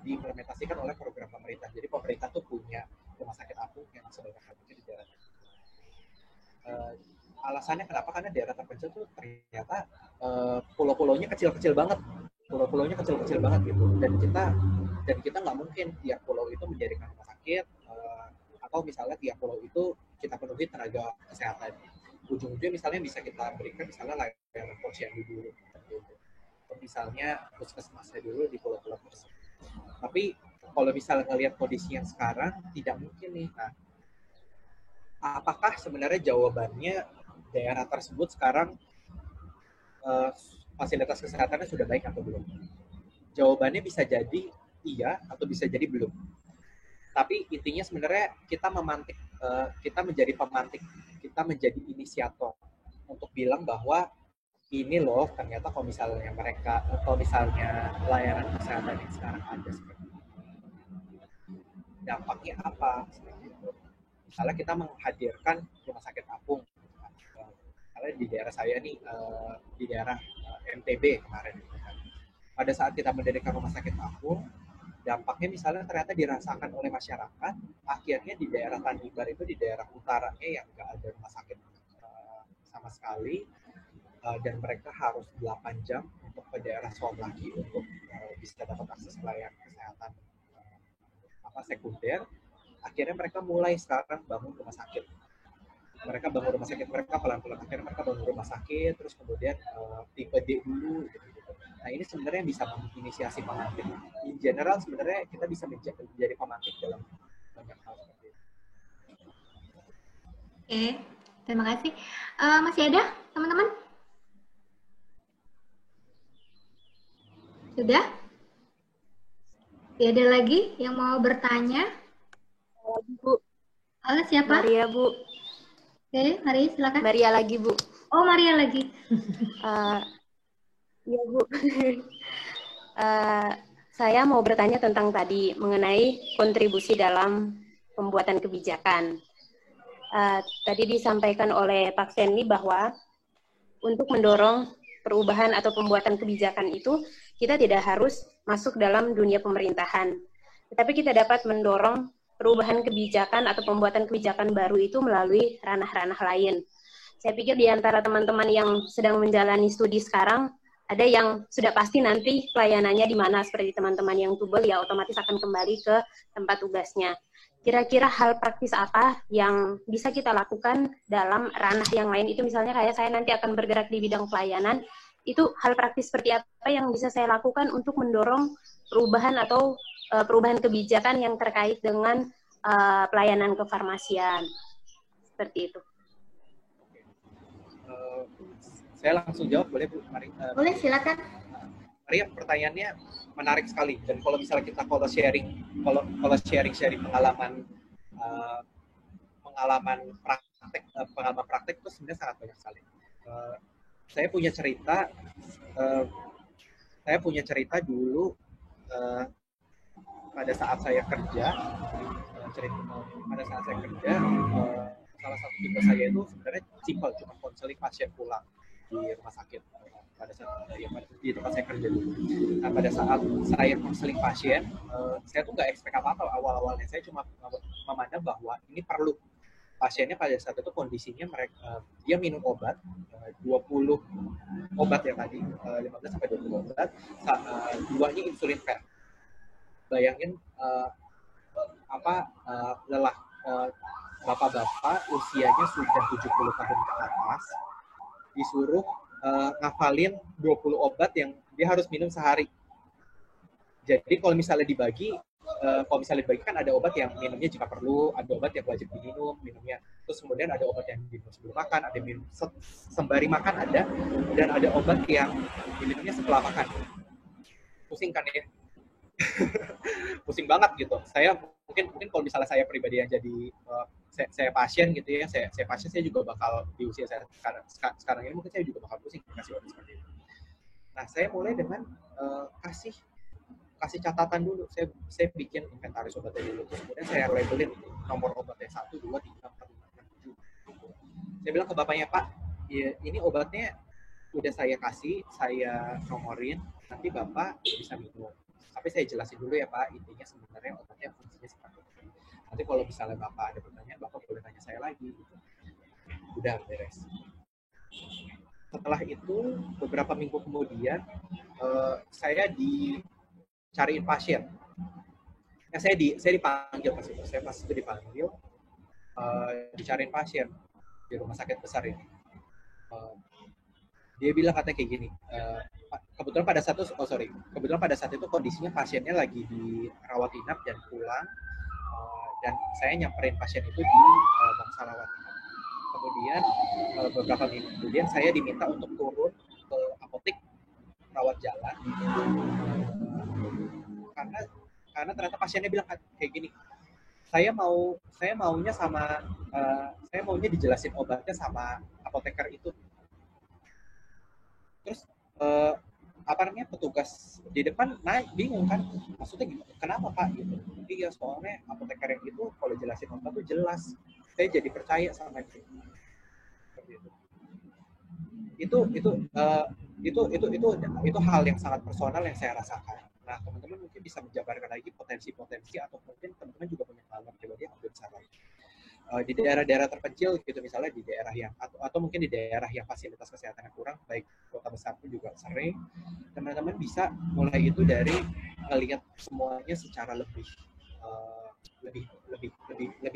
diimplementasikan oleh program pemerintah. Jadi pemerintah tuh punya rumah sakit apung yang sebanyak di daerah. Alasannya kenapa? Karena daerah terpencil tuh ternyata pulau-pulaunya kecil-kecil banget, pulau-pulaunya kecil-kecil banget gitu. Dan kita nggak mungkin tiap pulau itu menjadikan rumah sakit atau misalnya tiap pulau itu kita penuhi tenaga kesehatan. Ujung-ujungnya misalnya bisa kita berikan misalnya layanan posyandu dulu, gitu. Misalnya puskesmasnya dulu di pulau-pulau tersebut. Tapi kalau misalnya ngelihat kondisi yang sekarang tidak mungkin nih. Nah, apakah sebenarnya jawabannya daerah tersebut sekarang fasilitas kesehatannya sudah baik atau belum? Jawabannya bisa jadi iya atau bisa jadi belum. Tapi intinya sebenarnya kita memantik, kita menjadi pemantik, kita menjadi inisiator untuk bilang bahwa ini loh ternyata kalau misalnya layanan kesehatan yang sekarang ada seperti ini, dampaknya apa? Misalnya kita menghadirkan rumah sakit apung. Misalnya di daerah saya nih, di daerah MTB kemarin. Pada saat kita mendirikan rumah sakit apung, dampaknya misalnya ternyata dirasakan oleh masyarakat, akhirnya di daerah Tanimbar itu, di daerah utaranya yang nggak ada rumah sakit sama sekali, dan mereka harus 8 jam untuk ke daerah Soam lagi untuk bisa dapat akses pelayanan kesehatan sekunder. Akhirnya mereka mulai sekarang bangun rumah sakit. Mereka bangun rumah sakit, mereka pelan-pelan. Akhirnya mereka bangun rumah sakit, terus kemudian tipe D dulu. Gitu. Nah ini sebenarnya bisa menginisiasi pemantik. In general sebenarnya kita bisa menjadi pemantik dalam banyak hal seperti itu. Oke, terima kasih. Masih ada teman-teman? Sudah? Tidak ada lagi yang mau bertanya? Bu. Halo, siapa? Maria, Bu. Oke, Maria silakan. Maria lagi, Bu. Oh, Maria lagi. Iya, Bu. Saya mau bertanya tentang tadi mengenai kontribusi dalam pembuatan kebijakan. Tadi disampaikan oleh Pak Stanley bahwa untuk mendorong perubahan atau pembuatan kebijakan itu, kita tidak harus masuk dalam dunia pemerintahan. Tetapi kita dapat mendorong perubahan kebijakan atau pembuatan kebijakan baru itu melalui ranah-ranah lain. Saya pikir di antara teman-teman yang sedang menjalani studi sekarang, ada yang sudah pasti nanti pelayanannya di mana, seperti teman-teman yang tubel ya otomatis akan kembali ke tempat tugasnya. Kira-kira hal praktis apa yang bisa kita lakukan dalam ranah yang lain itu, misalnya kayak saya nanti akan bergerak di bidang pelayanan, itu hal praktis seperti apa yang bisa saya lakukan untuk mendorong perubahan atau perubahan kebijakan yang terkait dengan pelayanan kefarmasian. Seperti itu. Saya langsung jawab, boleh Bu? Mari, boleh, silakan. Maria, pertanyaannya menarik sekali. Dan kalau misalnya kita sharing pengalaman praktek itu sebenarnya sangat banyak sekali. Saya punya cerita dulu pada saat saya kerja, pada saat saya kerja, salah satu tugas saya itu sebenarnya simpel, cuma konseling pasien pulang di rumah sakit pada saat di tempat saya kerja dulu. Nah, pada saat saya konseling pasien, saya tuh nggak expect apa-apa awal-awalnya. Saya cuma memandang bahwa ini perlu. Pasiennya pada saat itu kondisinya dia minum obat 20 obat ya tadi, 15 sampai 20 obat, duanya insulin pen. Bayangin lelah bapak-bapak usianya sudah 70 tahun ke atas disuruh ngafalin 20 obat yang dia harus minum sehari. Jadi kalau misalnya dibagi kan ada obat yang minumnya jika perlu, ada obat yang wajib minumnya. Terus kemudian ada obat yang diminum sebelum makan, ada minum sembari makan ada, dan ada obat yang diminumnya setelah makan. Pusing kan ya? Pusing banget gitu. Saya mungkin kalau misalnya saya pribadi yang jadi saya pasien gitu ya, saya pasien, saya juga bakal di usia saya sekarang ini mungkin saya juga bakal pusing kasih obat seperti itu. Nah, saya mulai dengan kasih catatan dulu. Saya bikin inventaris obatnya dulu. Terus kemudian saya labelin nomor obatnya 1, 2, 3, 4, 5, 6, 7. Saya bilang ke bapaknya, Pak, ya, ini obatnya udah saya kasih, saya nomorin, nanti Bapak bisa minum. Tapi saya jelasin dulu ya Pak, intinya sebenarnya obatnya fungsinya seperti itu. Nanti kalau misalnya Bapak ada pertanyaan, Bapak boleh tanya saya lagi. Udah beres. Setelah itu, beberapa minggu kemudian, saya cariin pasien. Saya dipanggil pas itu. Saya pas itu dipanggil, dicariin pasien di rumah sakit besar ini. Dia bilang katanya kayak gini. Kebetulan pada saat itu kondisinya pasiennya lagi dirawat inap dan pulang. Dan saya nyamperin pasien itu di Bangsarawat. Kemudian beberapa minggu kemudian saya diminta untuk turun ke apotek rawat jalan. Karena ternyata pasiennya bilang kayak gini, saya maunya dijelasin obatnya sama apoteker itu. Terus petugas di depan bingung kan, maksudnya gimana, kenapa Pak gitu. Iya, soalnya apoteker yang itu kalau jelasin obat tuh jelas, saya jadi percaya sama dia. Itu hal yang sangat personal yang saya rasakan. Nah, teman-teman mungkin bisa menjabarkan lagi potensi-potensi, atau mungkin teman-teman juga punya pengalaman pribadi yang lebih besar lagi. Di daerah-daerah terpencil gitu, misalnya di daerah yang atau mungkin di daerah yang fasilitas kesehatannya kurang, baik kota besar pun juga sering, teman-teman bisa mulai itu dari melihat semuanya secara lebih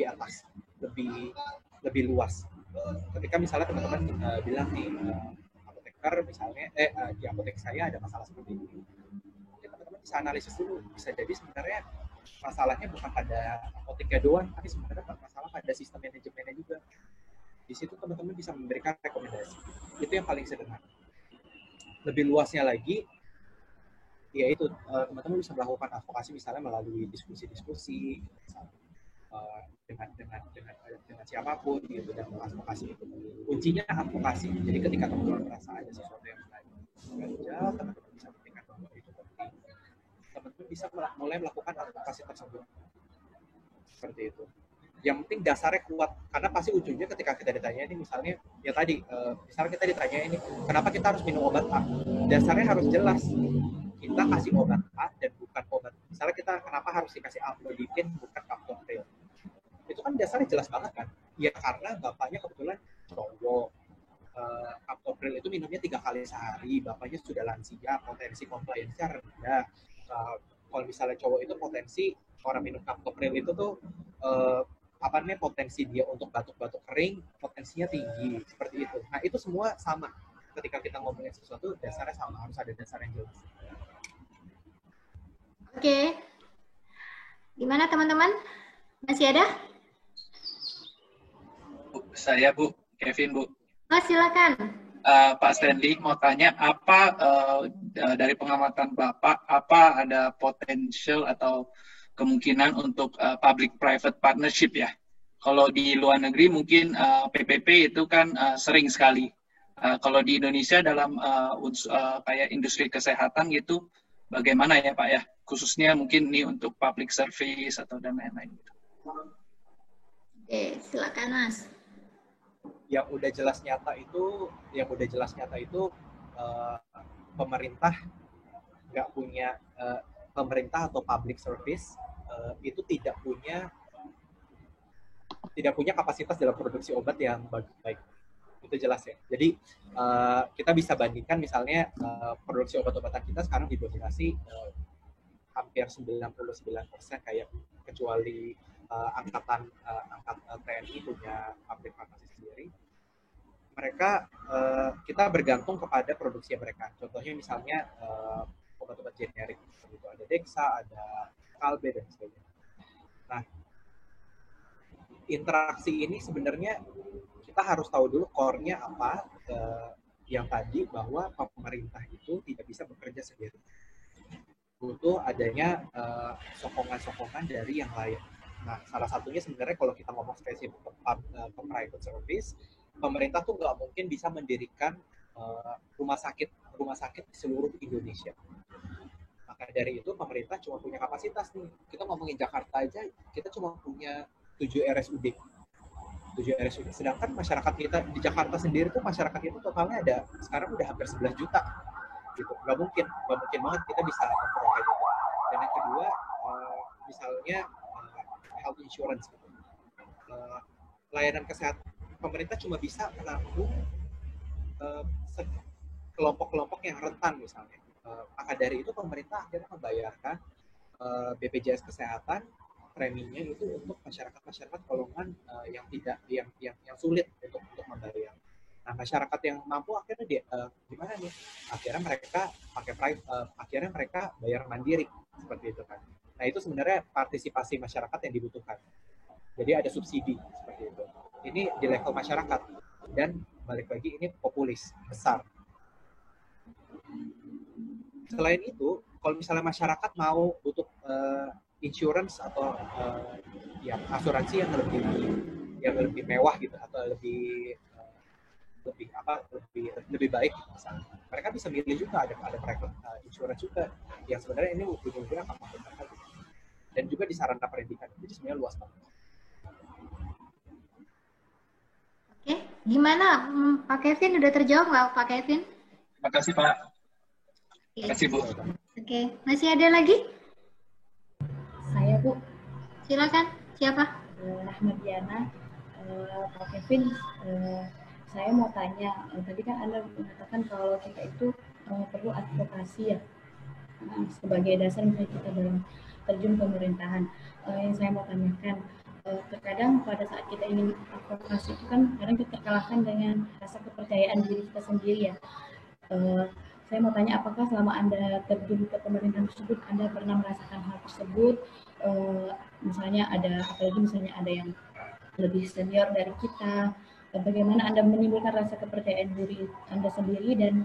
atas, lebih luas. Ketika misalnya teman-teman bilang nih, apoteker misalnya di apotek saya ada masalah seperti ini, mungkin teman-teman bisa analisis dulu. Bisa jadi sebenarnya masalahnya bukan pada apoteknya doang, tapi sebenarnya masalah pada sistem manajemennya juga. Di situ teman-teman bisa memberikan rekomendasi. Itu yang paling sederhana. Lebih luasnya lagi, yaitu teman-teman bisa melakukan advokasi misalnya melalui diskusi-diskusi dengan siapapun gitu, dan advokasi itu. Kuncinya advokasi. Jadi ketika teman-teman merasa ada sesuatu yang ganjal, teman-teman bisa memberikan bahwa itu penting. Teman-teman bisa mulai melakukan advokasi tersebut. Seperti itu. Yang penting dasarnya kuat, karena pasti ujungnya ketika kita ditanya ini, misalnya ya tadi, misalnya kita ditanya ini, kenapa kita harus minum obat A? Dasarnya harus jelas. Kita kasih obat A dan bukan obat. Misalnya kita kenapa harus dikasih amlodipin bukan captopril? Itu kan dasarnya jelas banget kan? Ya karena bapaknya kebetulan cowok. Captopril itu minumnya 3 kali sehari, bapaknya sudah lansia, potensi compliance-nya rendah. Kalau misalnya cowok itu potensi orang minum captopril itu tuh potensi dia untuk batuk-batuk kering potensinya tinggi, seperti itu. Nah, itu semua sama. Ketika kita ngomongin sesuatu, dasarnya sama, harus ada dasar yang jelas. Oke. Gimana teman-teman? Masih ada? Saya Bu, Kevin Bu. Oh, silakan. Pak Stanley mau tanya, apa dari pengamatan Bapak, apa ada potensial atau kemungkinan untuk public-private partnership ya? Kalau di luar negeri mungkin PPP itu kan sering sekali. Kalau di Indonesia dalam kayak industri kesehatan gitu, bagaimana ya Pak ya, khususnya mungkin nih untuk public service atau dan lain-lain gitu. Oke, silakan Mas. Yang udah jelas nyata itu pemerintah nggak punya pemerintah atau public service itu tidak punya kapasitas dalam produksi obat yang baik. Itu jelas ya. Jadi kita bisa bandingkan misalnya produksi obat-obatan kita sekarang didominasi hampir 99% kayak kecuali angkatan TNI punya pabrik farmasi sendiri. Mereka kita bergantung kepada produksi mereka. Contohnya misalnya obat-obat generik seperti itu, ada Dexa, ada Kalbe dan sebagainya. Nah, interaksi ini sebenarnya kita harus tahu dulu core-nya apa, yang tadi bahwa pemerintah itu tidak bisa bekerja sendiri. Butuh adanya sokongan-sokongan dari yang lain. Nah, salah satunya sebenarnya kalau kita ngomong spesifik ke private service, pemerintah tuh nggak mungkin bisa mendirikan rumah sakit di seluruh Indonesia. Maka dari itu pemerintah cuma punya kapasitas nih. Kita ngomongin Jakarta aja, kita cuma punya 7 RSUD. Sedangkan masyarakat kita di Jakarta sendiri tuh masyarakat itu totalnya ada sekarang udah hampir 11 juta. Gitu. Nggak mungkin banget kita bisa provide itu. Dan yang kedua, misalnya health insurance. Gitu. Layanan kesehatan pemerintah cuma bisa menampung kelompok-kelompok yang rentan misalnya. Maka dari itu pemerintah akhirnya membayarkan BPJS Kesehatan preminya itu untuk masyarakat golongan yang sulit untuk membayar. Nah, masyarakat yang mampu akhirnya gimana nih? Akhirnya mereka bayar mandiri seperti itu kan. Nah, itu sebenarnya partisipasi masyarakat yang dibutuhkan. Jadi ada subsidi seperti itu. Ini di level masyarakat dan balik lagi ini populis besar. Selain itu, kalau misalnya masyarakat mau butuh insurance atau asuransi yang lebih mewah gitu atau lebih baik misalnya, mereka bisa milih juga ada private insurance juga yang sebenarnya ini ujung-ujungnya akan menggunakan gitu. Dan juga di sarana pendidikan, jadi sebenarnya luas banget. Oke, gimana Pak Kevin, udah terjawab nggak Pak Kevin? Terima kasih Pak. Terima kasih Bu. Oke, masih ada lagi? Saya Bu. Silakan, siapa? Rahmadiana. Pak Kevin, saya mau tanya, tadi kan Anda mengatakan kalau kita itu perlu advokasi ya, sebagai dasar misalnya kita dalam terjun pemerintahan. Yang saya mau tanyakan, terkadang pada saat kita ingin advokasi itu kan kadang kita terkalahkan dengan rasa kepercayaan diri kita sendiri ya. Saya mau tanya, apakah selama Anda terjun ke pemerintahan tersebut, Anda pernah merasakan hal tersebut? Misalnya apalagi misalnya ada yang lebih senior dari kita, bagaimana Anda menimbulkan rasa kepercayaan diri Anda sendiri dan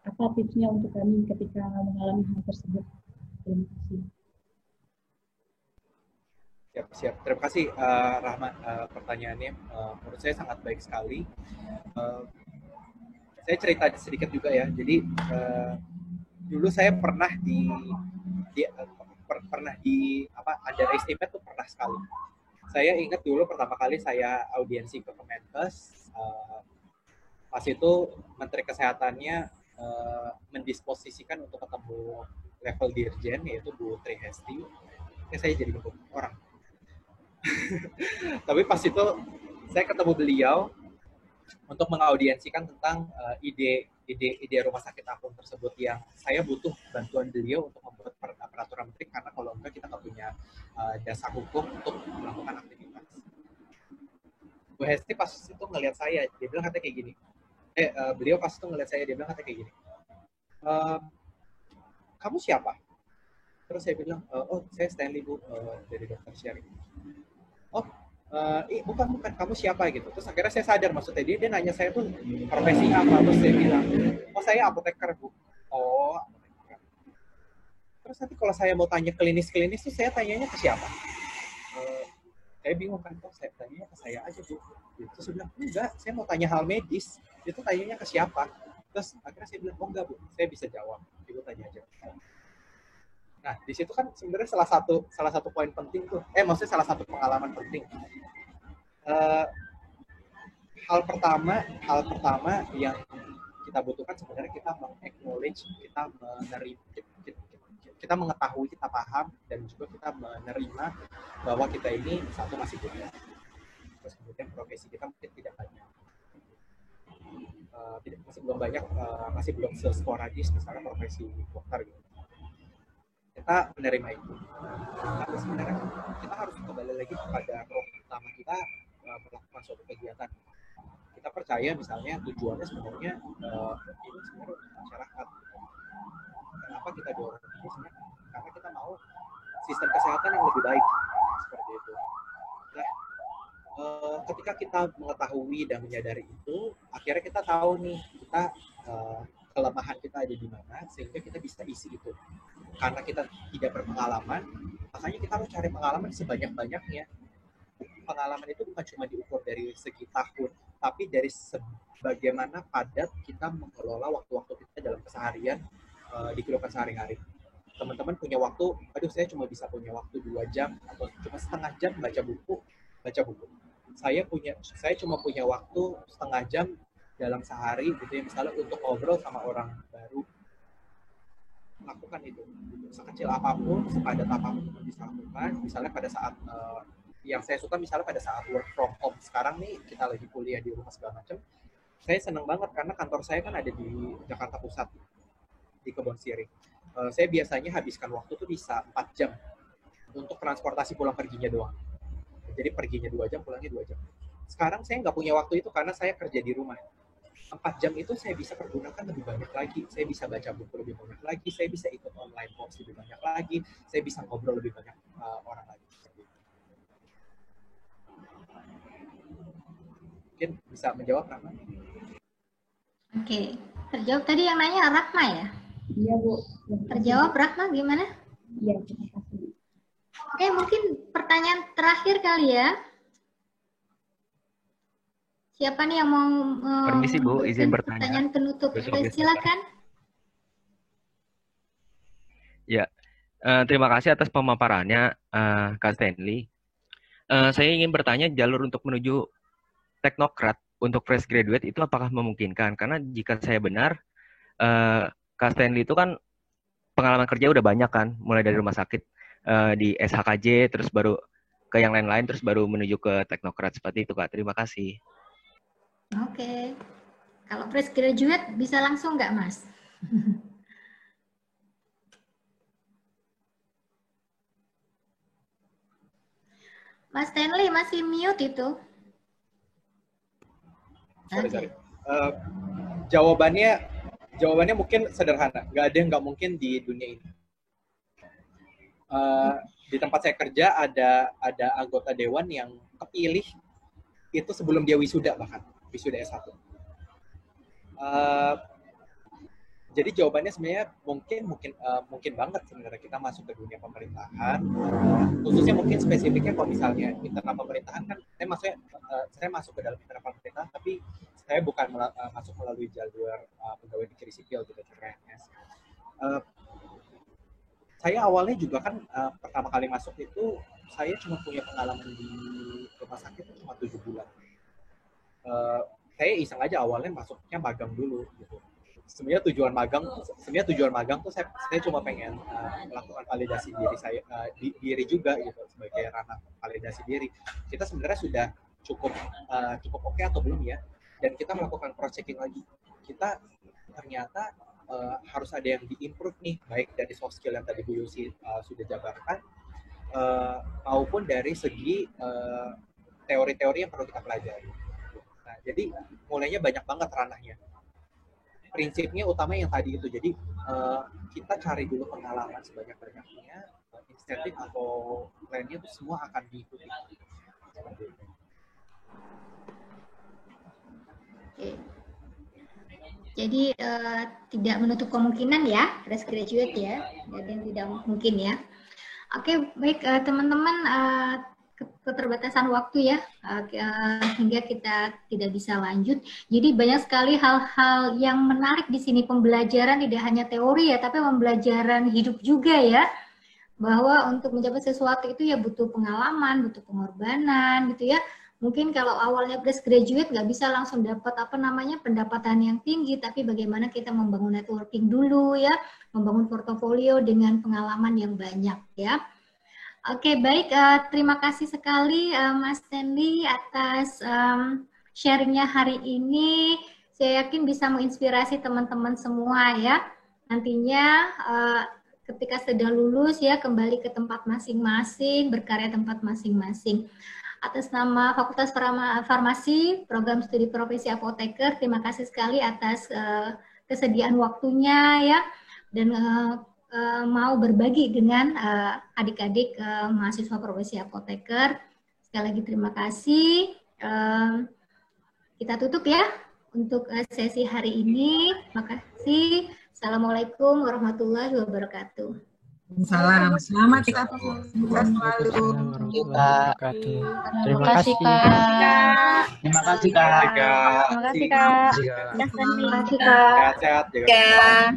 apa tipsnya untuk kami ketika mengalami hal tersebut? Terima kasih. Siap. Terima kasih Rahmat, pertanyaannya menurut saya sangat baik sekali. Saya cerita sedikit juga ya. Jadi dulu saya pernah underestimate tuh pernah sekali. Saya ingat dulu pertama kali saya audiensi ke Kemenkes, pas itu Menteri Kesehatannya mendisposisikan untuk ketemu level dirjen yaitu Bu Tri Hesti. Saya jadi nyebut orang. Tapi pas itu saya ketemu beliau untuk mengaudiensikan tentang ide rumah sakit apung tersebut yang saya butuh bantuan beliau untuk membuat peraturan menteri karena kalau enggak kita nggak punya dasar hukum untuk melakukan aktivitas. Bu Hesti pas itu ngelihat saya, dia bilang katanya kayak gini. Beliau pas itu ngelihat saya, dia bilang katanya kayak gini. Kamu siapa? Terus saya bilang, oh saya Stanley Bu, dari Dr. Sherry. Oh, bukan, kamu siapa gitu. Terus akhirnya saya sadar maksudnya dia nanya saya tuh profesi apa. Terus saya bilang, oh saya apoteker Bu. Oh, apoteker. Terus nanti kalau saya mau tanya klinis tuh saya tanyanya ke siapa? Saya bingung kan, saya tanyanya ke saya aja Bu. Terus saya bilang, enggak, saya mau tanya hal medis. Itu tanyanya ke siapa? Terus akhirnya saya bilang, oh enggak Bu, saya bisa jawab. ikut aja. Nah, di situ kan sebenarnya salah satu poin penting tuh, maksudnya salah satu pengalaman penting. Hal pertama yang kita butuhkan sebenarnya kita meng-acknowledge, kita mengetahui, kita paham, dan juga kita menerima bahwa kita ini satu masih muda. Terus kemudian profesi kita mungkin tidak banyak. Masih belum sesporadis misalnya profesi dokter gitu. Kita menerima itu. Tapi sebenarnya kita harus kembali lagi kepada roh utama kita melakukan suatu kegiatan. Kita percaya misalnya tujuannya sebenarnya ini sebenarnya masyarakat. Kenapa kita dorong ini sebenarnya? Karena kita mau sistem kesehatan yang lebih baik seperti itu. Nah, ketika kita mengetahui dan menyadari itu, akhirnya kita tahu nih kelemahan kita ada di mana, sehingga kita bisa isi itu. Karena kita tidak berpengalaman, makanya kita harus cari pengalaman sebanyak-banyaknya. Pengalaman itu bukan cuma diukur dari segi tahun, tapi dari bagaimana padat kita mengelola waktu-waktu kita dalam keseharian di kehidupan sehari-hari. Teman-teman punya waktu, saya cuma bisa punya waktu 2 jam atau cuma setengah jam baca buku. Saya cuma punya waktu setengah jam dalam sehari gitu ya, misalnya untuk ngobrol sama orang baru. Lakukan itu. Sekecil apapun, sepadat apapun bisa lakukan. Misalnya pada saat yang saya suka misalnya pada saat work from home sekarang nih, kita lagi kuliah di rumah segala macam, saya senang banget karena kantor saya kan ada di Jakarta Pusat, di Kebon Sirih. Saya biasanya habiskan waktu tuh bisa 4 jam untuk transportasi pulang perginya doang. Jadi perginya 2 jam, pulangnya 2 jam. Sekarang saya nggak punya waktu itu karena saya kerja di rumah. 4 jam itu saya bisa pergunakan lebih banyak lagi. Saya bisa baca buku lebih banyak lagi, saya bisa ikut online course lebih banyak lagi, saya bisa ngobrol lebih banyak orang lagi. Mungkin bisa menjawab, Rahma? Oke, terjawab tadi yang nanya Rahma ya? Iya, Bu. Terjawab Rahma gimana? Iya, terima kasih. Oke, mungkin pertanyaan terakhir kali ya. Siapa nih yang mau Permisi Bu, izin bertanya. Pertanyaan penutup. Silakan. Ya, terima kasih atas pemaparannya, Kak Stanley. Saya ingin bertanya, jalur untuk menuju teknokrat untuk fresh graduate itu apakah memungkinkan? Karena jika saya benar, Kak Stanley itu kan pengalaman kerja udah banyak kan, mulai dari rumah sakit di SHKJ, terus baru ke yang lain-lain, terus baru menuju ke teknokrat seperti itu, Kak. Terima kasih. Oke. Kalau fresh graduate bisa langsung nggak, Mas? Mas Stanley masih mute itu. Sorry. Jawabannya mungkin sederhana. Nggak ada yang nggak mungkin di dunia ini. Di tempat saya kerja ada anggota dewan yang kepilih itu sebelum dia wisuda, bahkan wisuda S1. Jadi jawabannya sebenarnya mungkin banget sebenarnya kita masuk ke dunia pemerintahan, khususnya mungkin spesifiknya kalau misalnya internal pemerintahan kan, saya masuk ke dalam internal pemerintahan, tapi saya bukan masuk melalui jalur pegawai negeri sipil gitu, PNS. Saya awalnya juga kan pertama kali masuk itu saya cuma punya pengalaman di rumah sakit cuma 7 bulan. Saya iseng aja awalnya masuknya magang dulu gitu. Sebenarnya tujuan magang tuh saya cuma pengen melakukan validasi diri saya, diri juga gitu, sebagai ranah validasi diri. Kita sebenarnya sudah cukup oke atau belum ya, dan kita melakukan cross checking lagi. Kita ternyata harus ada yang di-improve nih, baik dari soft skill yang tadi Bu Yusi sudah jabarkan, maupun dari segi teori-teori yang perlu kita pelajari. Nah, jadi mulainya banyak banget ranahnya. Prinsipnya utama yang tadi itu, jadi kita cari dulu pengalaman sebanyak-banyaknya, insentif atau plan-nya itu semua akan diikuti. Seperti itu. Oke. Jadi tidak menutup kemungkinan ya, fresh graduate ya, dan tidak mungkin ya. Oke, baik teman-teman, keterbatasan waktu ya, hingga kita tidak bisa lanjut. Jadi banyak sekali hal-hal yang menarik di sini, pembelajaran tidak hanya teori ya, tapi pembelajaran hidup juga ya. Bahwa untuk mencapai sesuatu itu ya butuh pengalaman, butuh pengorbanan gitu ya. Mungkin kalau awalnya fresh graduate nggak bisa langsung dapat pendapatan yang tinggi, tapi bagaimana kita membangun networking dulu ya, membangun portofolio dengan pengalaman yang banyak ya. Oke, baik. Terima kasih sekali Mas Stanley atas sharingnya hari ini. Saya yakin bisa menginspirasi teman-teman semua ya. Nantinya ketika sudah lulus ya, kembali ke tempat masing-masing, berkarya tempat masing-masing. Atas nama Fakultas Farmasi, Program Studi Profesi Apoteker, terima kasih sekali atas kesediaan waktunya ya, dan mau berbagi dengan adik-adik mahasiswa profesi apoteker. Sekali lagi terima kasih. Kita tutup ya untuk sesi hari ini. Terima kasih. Assalamualaikum warahmatullahi wabarakatuh. Salam. Selamat Kak. Sukses selalu. Terima kasih Kak. Terima kasih Kak. Terima kasih Kak. Terima kasih Kak. Sehat-sehat.